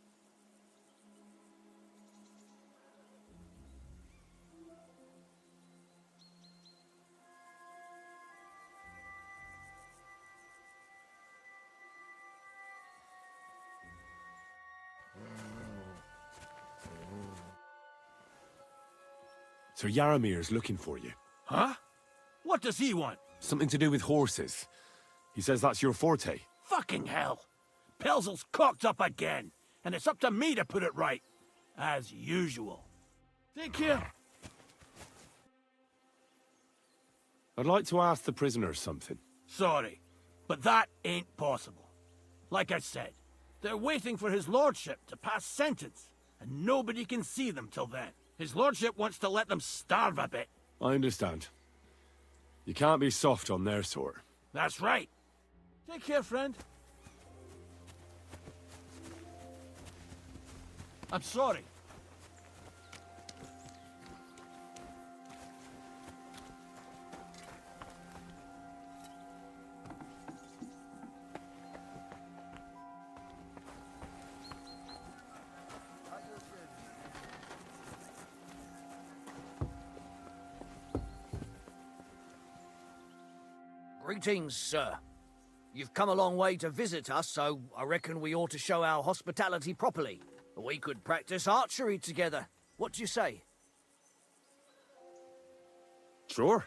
Sir Yaramir's looking for you. Huh? What does he want? Something to do with horses. He says that's your forte. Fucking hell. Pelzel's cocked up again, and it's up to me to put it right. As usual. Take care. I'd like to ask the prisoners something. Sorry, but that ain't possible. Like I said, they're waiting for his lordship to pass sentence, and nobody can see them till then. His lordship wants to let them starve a bit. I understand. You can't be soft on their sort. That's right. Take care, friend. I'm sorry. Greetings, sir. You've come a long way to visit us, so I reckon we ought to show our hospitality properly. We could practice archery together. What do you say? Sure.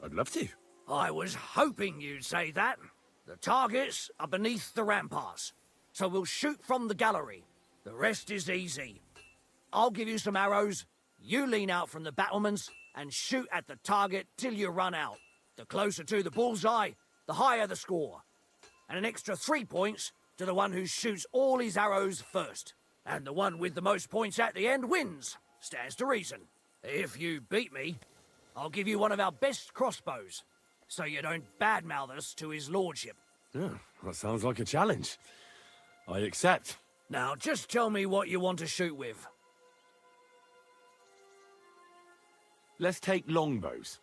I'd love to. I was hoping you'd say that. The targets are beneath the ramparts, so we'll shoot from the gallery. The rest is easy. I'll give you some arrows, you lean out from the battlements, and shoot at the target till you run out. The closer to the bullseye, the higher the score. And an extra 3 points to the one who shoots all his arrows first. And the one with the most points at the end wins. Stands to reason. If you beat me, I'll give you one of our best crossbows, so you don't badmouth us to his lordship. Yeah, that sounds like a challenge. I accept. Now, just tell me what you want to shoot with. Let's take longbows.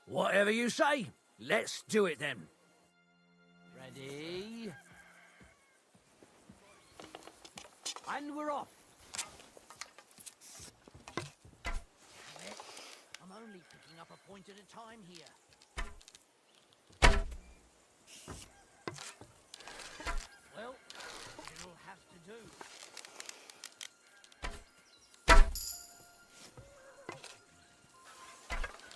Whatever you say. Let's do it then. Ready? And we're off. I'm only picking up a point at a time here. Well, it'll have to do.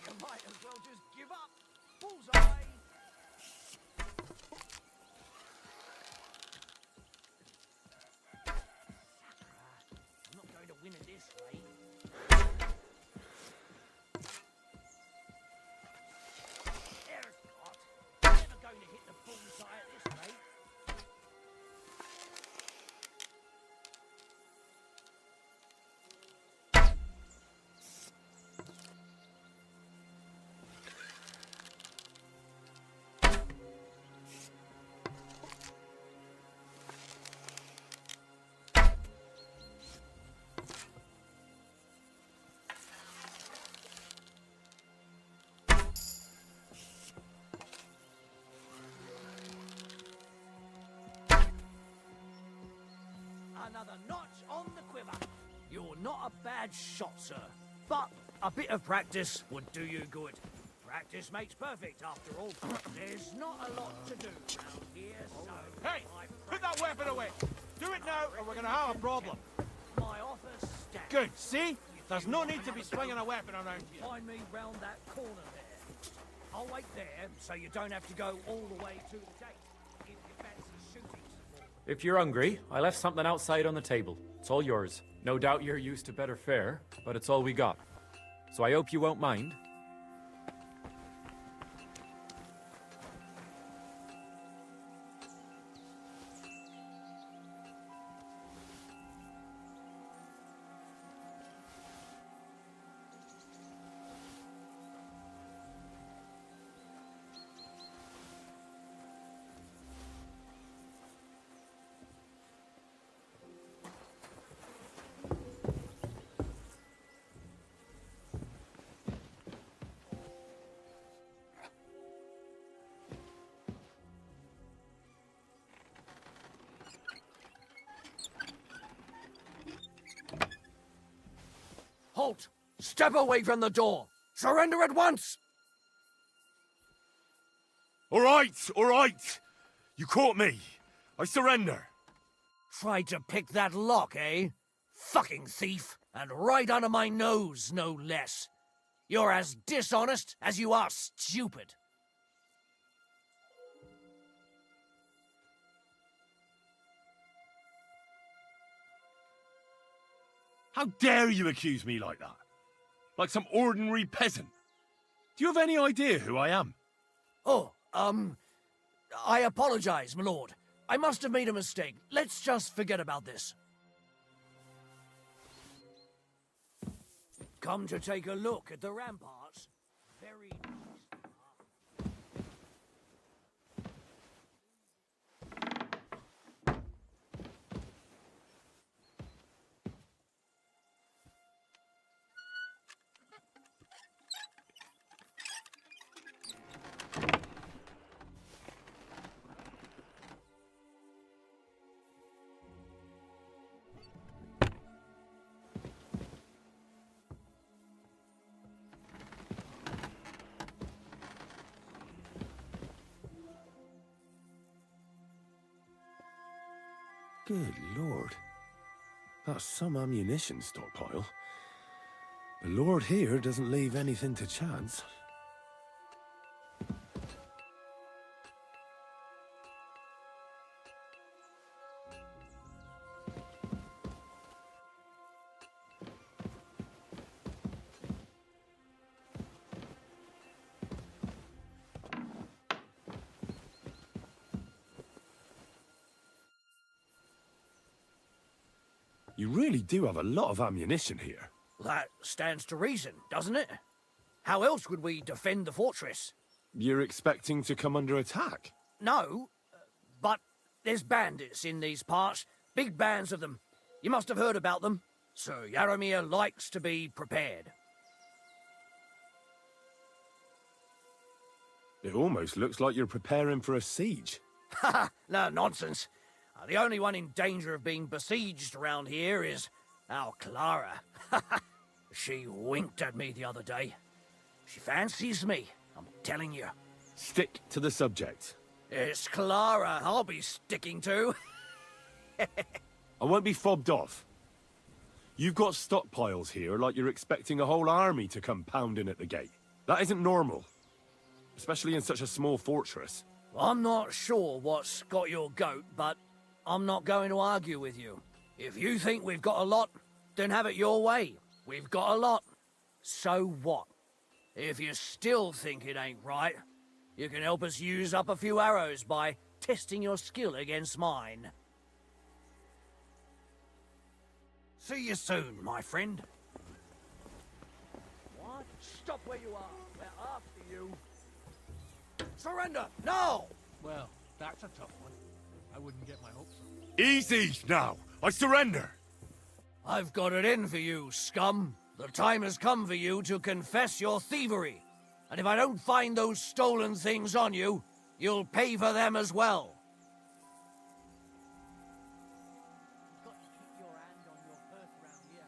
You might as well just give up. Bullseye! I'm not going to win it this way. There's Scott. Never going to hit the bullseye at this rate. Another notch on the quiver. You're not a bad shot, sir. But a bit of practice would do you good. Practice makes perfect, after all. There's not a lot to do around here, so... Hey! Put that weapon away! Do it now, or we're gonna have a problem. My offer stands. Good, see? There's no need to be swinging a weapon around here. Find me round that corner there. I'll wait there, so you don't have to go all the way to the gate. If you fancy shooting some more. If you're hungry, I left something outside on the table. It's all yours. No doubt you're used to better fare, but it's all we got. So I hope you won't mind. Halt! Step away from the door! Surrender at once! All right! You caught me. I surrender. Tried to pick that lock, eh? Fucking thief! And right under my nose, no less. You're as dishonest as you are stupid. How dare you accuse me like that? Like some ordinary peasant. Do you have any idea who I am? Oh, I apologize, my lord. I must have made a mistake. Let's just forget about this. Come to take a look at the ramparts. Very nice. Good lord. That's some ammunition stockpile. The lord here doesn't leave anything to chance. You really do have a lot of ammunition here. That stands to reason, doesn't it? How else would we defend the fortress? You're expecting to come under attack? No, but there's bandits in these parts. Big bands of them. You must have heard about them. Sir Yaramir likes to be prepared. It almost looks like you're preparing for a siege. Ha! No, nonsense. The only one in danger of being besieged around here is our Clara. She winked at me the other day. She fancies me, I'm telling you. Stick to the subject. It's Clara I'll be sticking to. I won't be fobbed off. You've got stockpiles here like you're expecting a whole army to come pounding at the gate. That isn't normal. Especially in such a small fortress. I'm not sure what's got your goat, but I'm not going to argue with you. If you think we've got a lot, then have it your way. We've got a lot. So what? If you still think it ain't right, you can help us use up a few arrows by testing your skill against mine. See you soon, my friend. What? Stop where you are. We're after you. Surrender, now! Well, that's a tough one. I wouldn't get my hopes up. Easy now! I surrender! I've got it in for you, scum. The time has come for you to confess your thievery. And if I don't find those stolen things on you, you'll pay for them as well. You've got to keep your hand on your purse around here.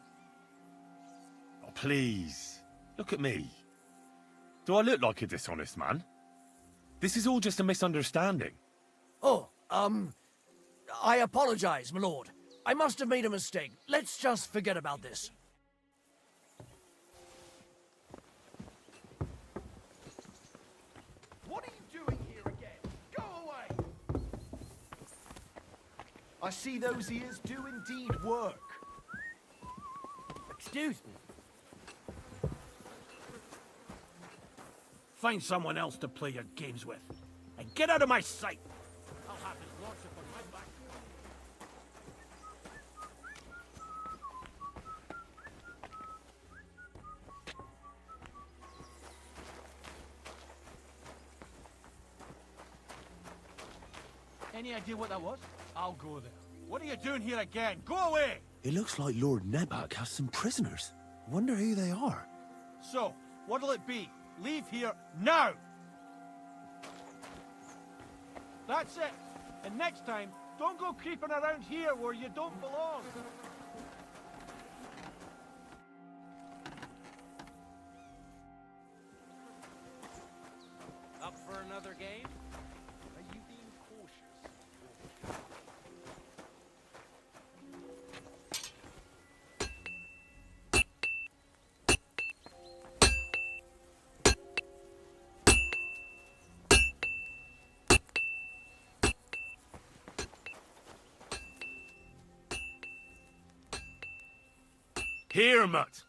Oh, please. Look at me. Do I look like a dishonest man? This is all just a misunderstanding. Oh, I apologize, my lord. I must have made a mistake. Let's just forget about this. What are you doing here again? Go away! I see those ears do indeed work. Excuse me. Find someone else to play your games with. And get out of my sight! I'll have his lordship on my back. Any idea what that was? I'll go there. What are you doing here again? Go away! It looks like Lord Nebak has some prisoners. Wonder who they are. So, what'll it be? Leave here now! That's it! And next time, don't go creeping around here where you don't belong! game? Are you being cautious? Here, mutt.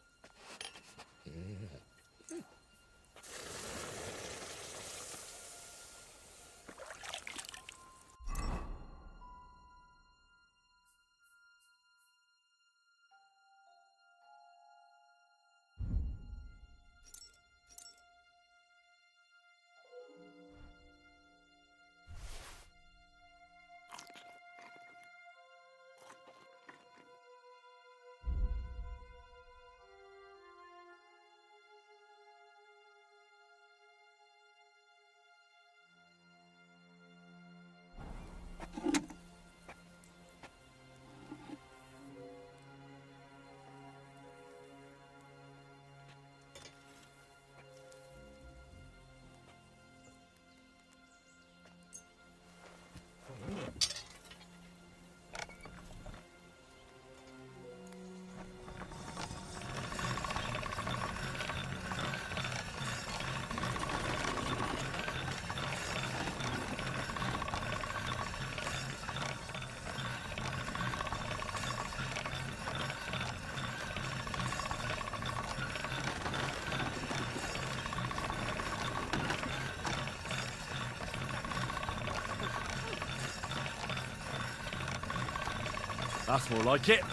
That's more like it.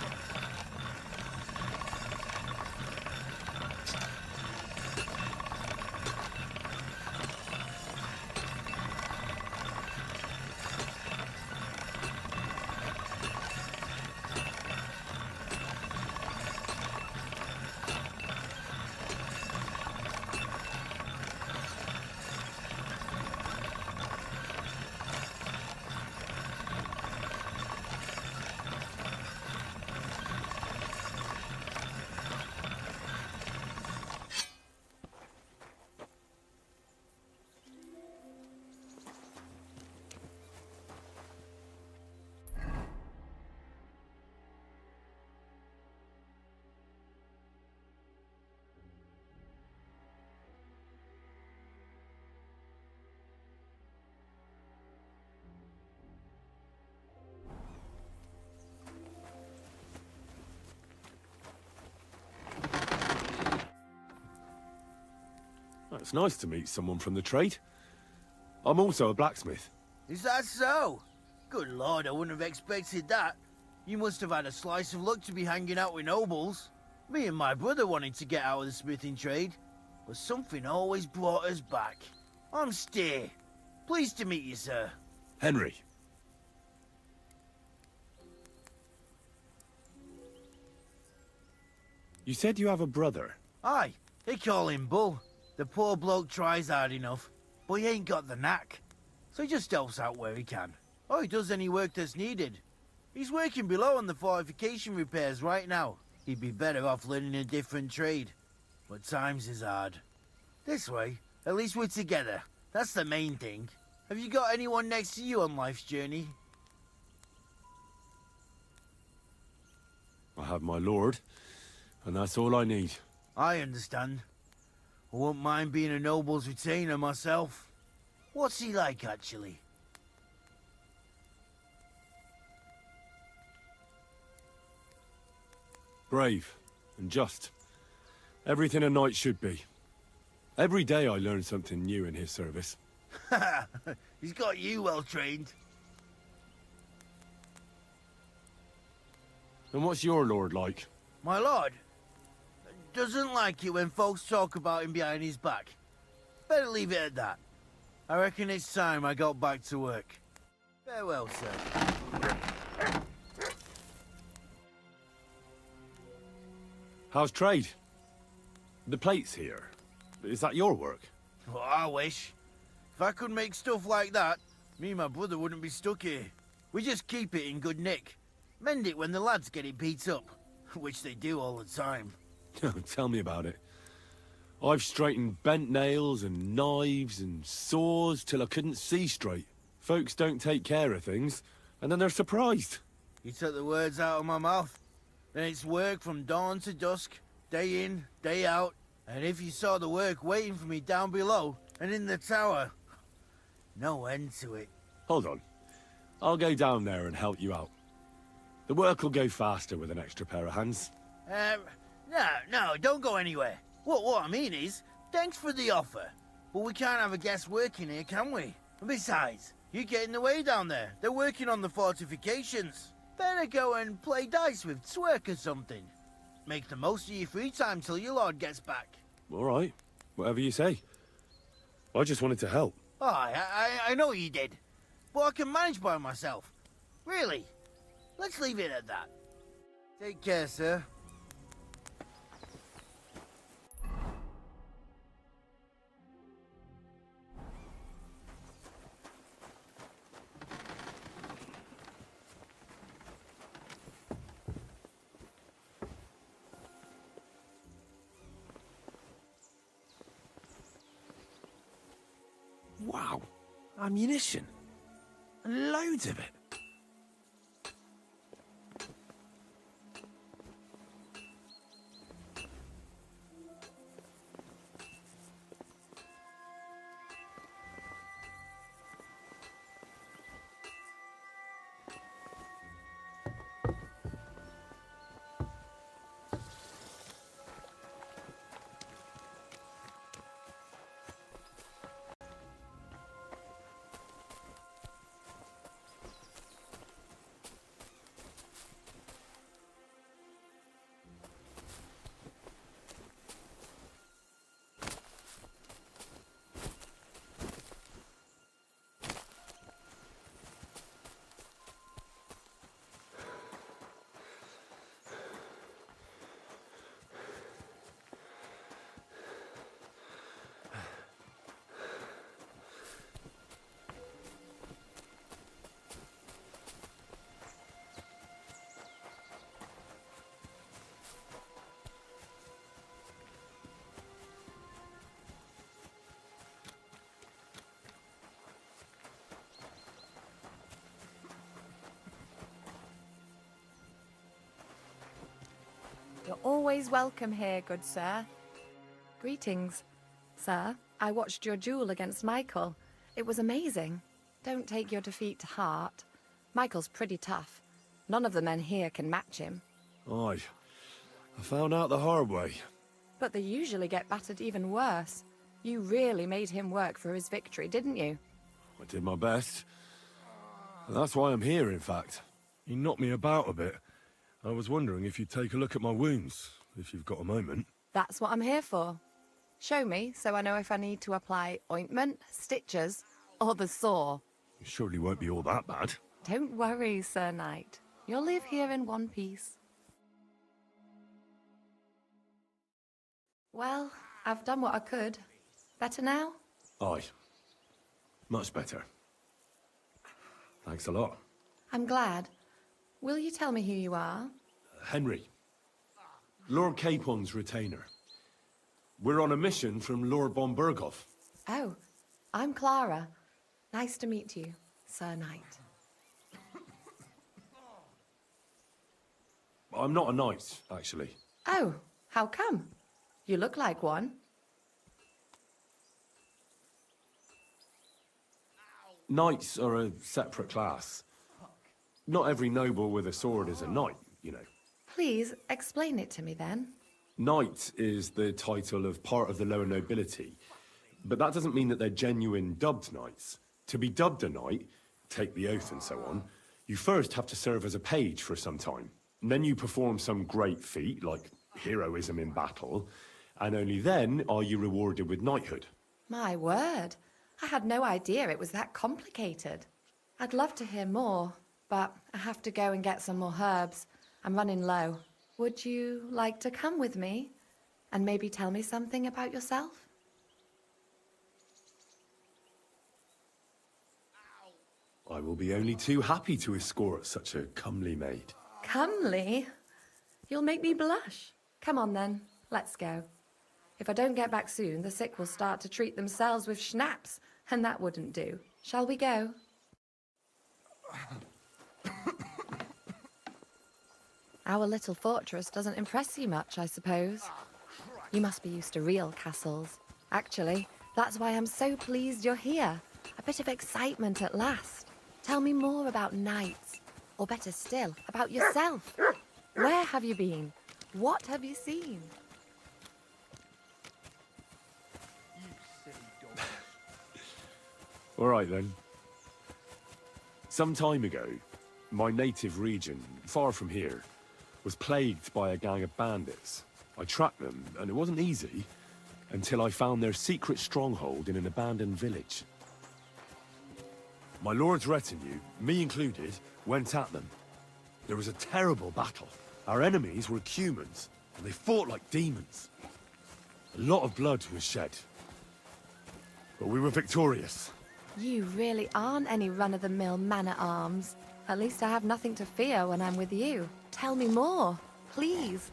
It's nice to meet someone from the trade. I'm also a blacksmith. Is that so? Good lord, I wouldn't have expected that. You must have had a slice of luck to be hanging out with nobles. Me and my brother wanted to get out of the smithing trade, but something always brought us back. I'm Steer. Pleased to meet you, sir. Henry. You said you have a brother? Aye, they call him Bull. The poor bloke tries hard enough, but he ain't got the knack. So he just helps out where he can. Or he does any work that's needed. He's working below on the fortification repairs right now. He'd be better off learning a different trade. But times is hard. This way, at least we're together. That's the main thing. Have you got anyone next to you on life's journey? I have my lord, and that's all I need. I understand. I wouldn't mind being a noble's retainer myself. What's he like, actually? Brave and just. Everything a knight should be. Every day I learn something new in his service. He's got you well trained. And what's your lord like? My lord doesn't like it when folks talk about him behind his back. Better leave it at that. I reckon it's time I got back to work. Farewell, sir. How's trade? The plates here. Is that your work? Well, I wish. If I could make stuff like that, me and my brother wouldn't be stuck here. We just keep it in good nick. Mend it when the lads get it beat up, which they do all the time. Tell me about it. I've straightened bent nails and knives and saws till I couldn't see straight. Folks don't take care of things, and then they're surprised. You took the words out of my mouth. Then it's work from dawn to dusk, day in, day out. And if you saw the work waiting for me down below and in the tower, no end to it. Hold on. I'll go down there and help you out. The work will go faster with an extra pair of hands. No, don't go anywhere. What I mean is, thanks for the offer. But we can't have a guest working here, can we? And besides, you get in the way down there. They're working on the fortifications. Better go and play dice with Twerk or something. Make the most of your free time till your lord gets back. All right. Whatever you say. I just wanted to help. Oh, I know you did. But I can manage by myself. Really. Let's leave it at that. Take care, sir. Wow. Ammunition. And loads of it. You're always welcome here, good sir. Greetings. Sir, I watched your duel against Michael. It was amazing. Don't take your defeat to heart. Michael's pretty tough. None of the men here can match him. Aye. I found out the hard way. But they usually get battered even worse. You really made him work for his victory, didn't you? I did my best. And that's why I'm here, in fact. He knocked me about a bit. I was wondering if you'd take a look at my wounds, if you've got a moment. That's what I'm here for. Show me so I know if I need to apply ointment, stitches, or the saw. It surely won't be all that bad. Don't worry, Sir Knight. You'll live here in one piece. Well, I've done what I could. Better now? Aye. Much better. Thanks a lot. I'm glad. Will you tell me who you are? Henry. Lord Capon's retainer. We're on a mission from Lord von Berghoff. Oh, I'm Clara. Nice to meet you, Sir Knight. I'm not a knight, actually. Oh, how come? You look like one. Knights are a separate class. Not every noble with a sword is a knight, you know. Please, explain it to me then. Knight is the title of part of the lower nobility, but that doesn't mean that they're genuine dubbed knights. To be dubbed a knight, take the oath and so on, you first have to serve as a page for some time. And then you perform some great feat, like heroism in battle, and only then are you rewarded with knighthood. My word. I had no idea it was that complicated. I'd love to hear more, but I have to go and get some more herbs. I'm running low. Would you like to come with me and maybe tell me something about yourself? I will be only too happy to escort such a comely maid. Comely? You'll make me blush. Come on then, let's go. If I don't get back soon, the sick will start to treat themselves with schnapps, and that wouldn't do. Shall we go? Our little fortress doesn't impress you much, I suppose. You must be used to real castles. Actually, that's why I'm so pleased you're here. A bit of excitement at last. Tell me more about knights. Or better still, about yourself. Where have you been? What have you seen? All right, then. Some time ago, my native region, far from here, was plagued by a gang of bandits. I tracked them, and it wasn't easy, until I found their secret stronghold in an abandoned village. My lord's retinue, me included, went at them. There was a terrible battle. Our enemies were humans, and they fought like demons. A lot of blood was shed. But we were victorious. You really aren't any run-of-the-mill man-at-arms. At least I have nothing to fear when I'm with you. Tell me more, please.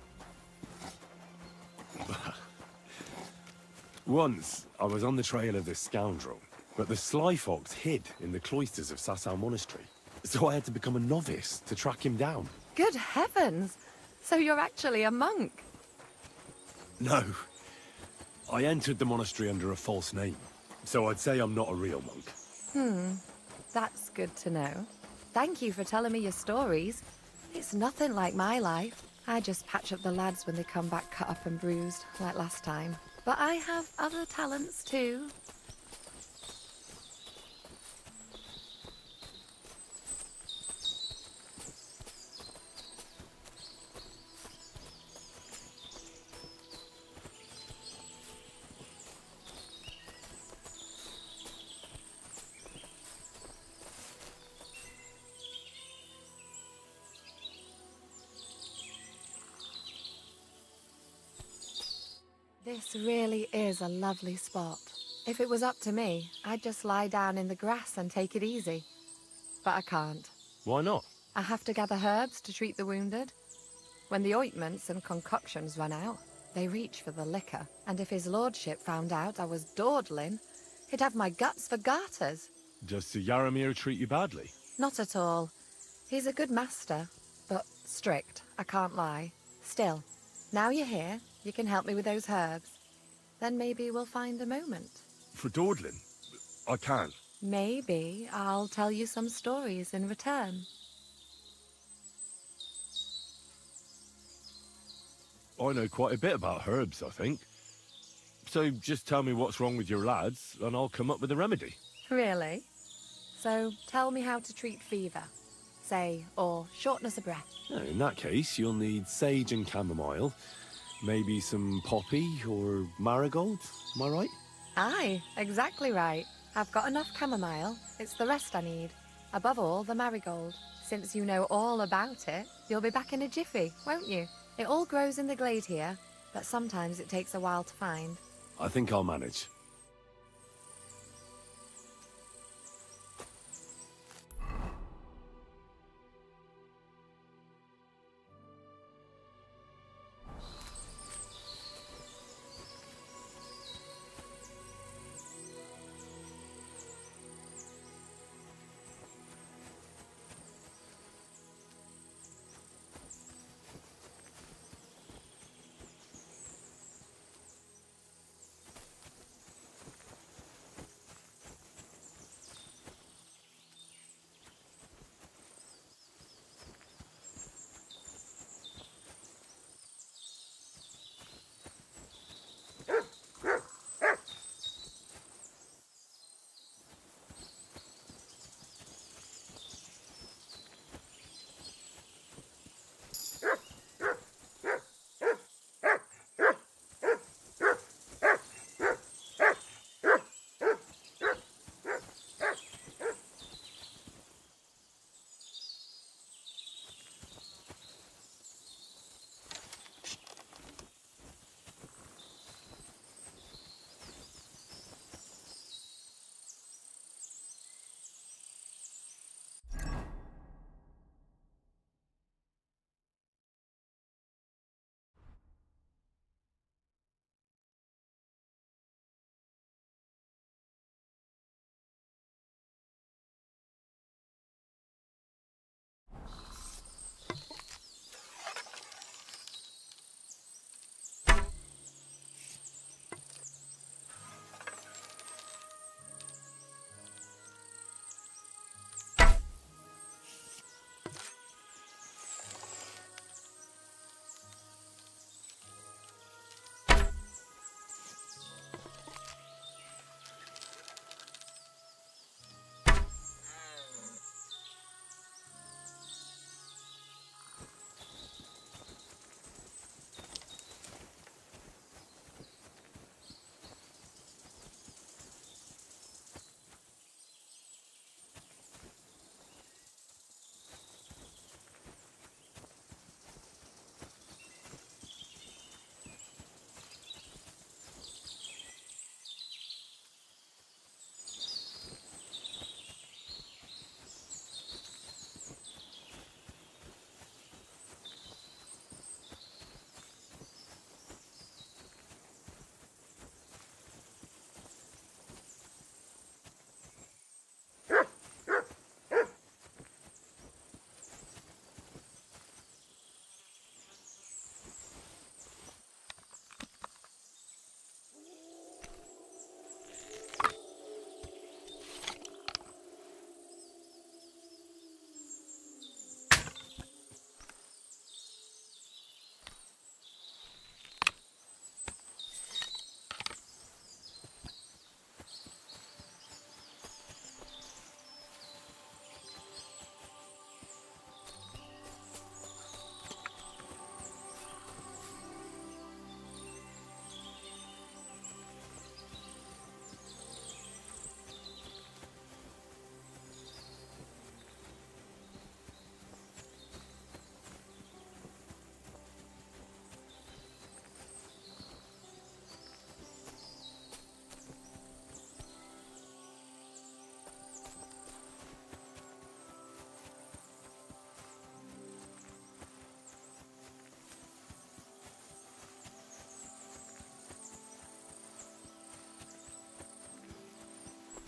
Once, I was on the trail of this scoundrel, but the sly fox hid in the cloisters of Czasy Monastery. So I had to become a novice to track him down. Good heavens! So you're actually a monk? No. I entered the monastery under a false name, so I'd say I'm not a real monk. That's good to know. Thank you for telling me your stories. It's nothing like my life. I just patch up the lads when they come back cut up and bruised, like last time. But I have other talents too. This really is a lovely spot. If it was up to me, I'd just lie down in the grass and take it easy. But I can't. Why not? I have to gather herbs to treat the wounded. When the ointments and concoctions run out, they reach for the liquor. And if his lordship found out I was dawdling, he'd have my guts for garters. Does Sir Yaramir treat you badly? Not at all. He's a good master, but strict, I can't lie. Still, now you're here, you can help me with those herbs. Then maybe we'll find a moment. For dawdling? I can. Maybe I'll tell you some stories in return. I know quite a bit about herbs, I think. So just tell me what's wrong with your lads, and I'll come up with a remedy. Really? So tell me how to treat fever, say, or shortness of breath. In that case, you'll need sage and chamomile, maybe some poppy or marigold, am I right? Aye, exactly right. I've got enough chamomile. It's the rest I need. Above all, the marigold. Since you know all about it, you'll be back in a jiffy, won't you? It all grows in the glade here, but sometimes it takes a while to find. I think I'll manage.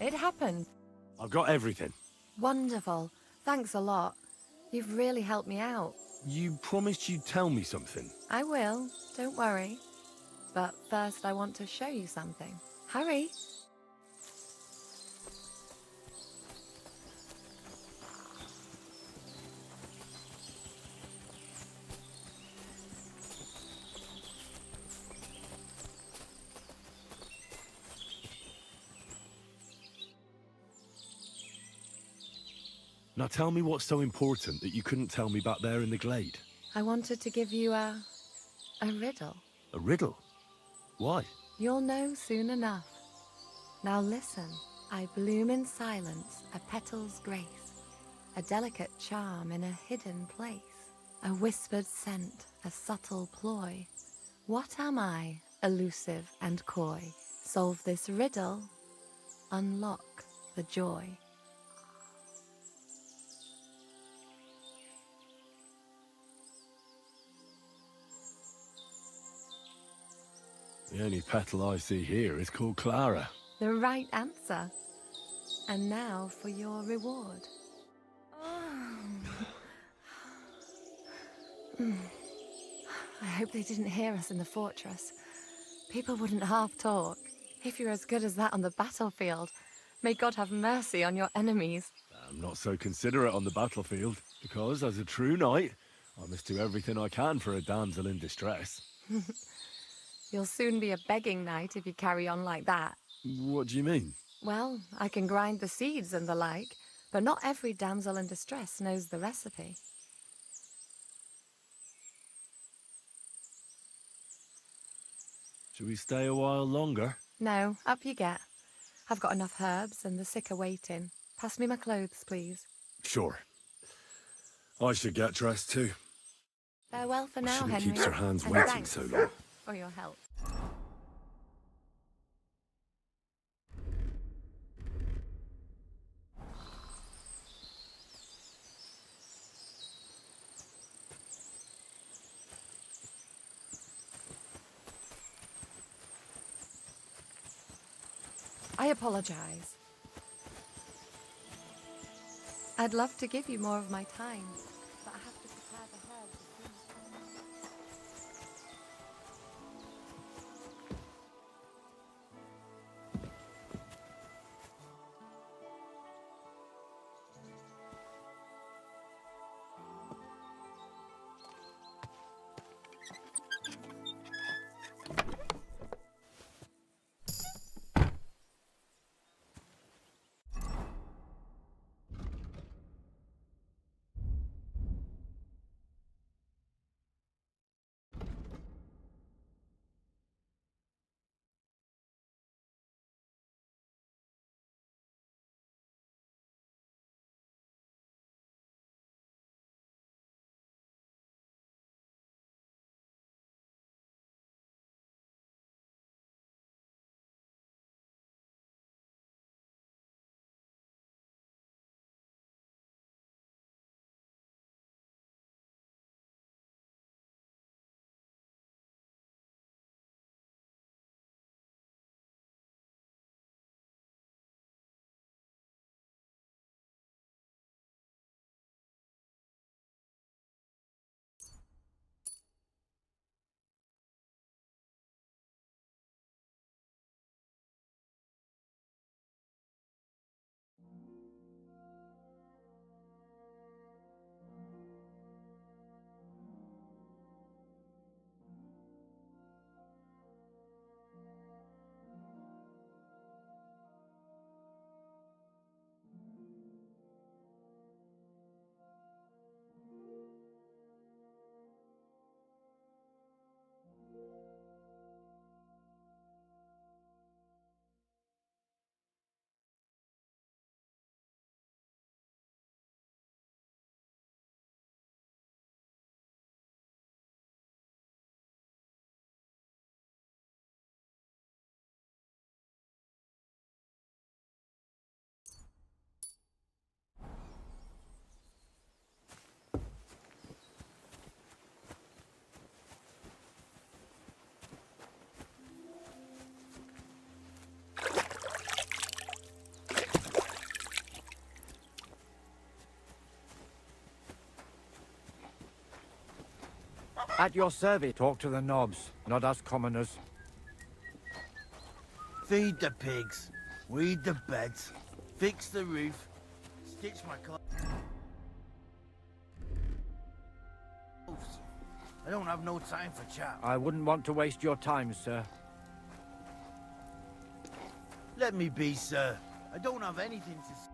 It happened. I've got everything. Wonderful. Thanks a lot. You've really helped me out. You promised you'd tell me something. I will. Don't worry. But first I want to show you something. Hurry. Now tell me what's so important that you couldn't tell me back there in the glade. I wanted to give you a riddle. A riddle? Why? You'll know soon enough. Now listen. I bloom in silence, a petal's grace, a delicate charm in a hidden place, a whispered scent, a subtle ploy. What am I, elusive and coy? Solve this riddle, unlock the joy. The only petal I see here is called Clara. The right answer. And now for your reward. I hope they didn't hear us in the fortress. People wouldn't half talk. If you're as good as that on the battlefield, may God have mercy on your enemies. I'm not so considerate on the battlefield, because as a true knight, I must do everything I can for a damsel in distress. You'll soon be a begging knight if you carry on like that. What do you mean? Well, I can grind the seeds and the like, but not every damsel in distress knows the recipe. Shall we stay a while longer? No, up you get. I've got enough herbs and the sick are waiting. Pass me my clothes, please. Sure. I should get dressed too. Farewell for now, Shouldn't Henry. keep your hands and waiting thanks so long. for your help. I apologize. I'd love to give you more of my time, but I have to prepare the herbs as soon as At your service. Talk to the knobs, not us commoners. Feed the pigs, weed the beds, fix the roof, stitch my clothes. I don't have no time for chat. I wouldn't want to waste your time, sir. Let me be, sir. I don't have anything to say.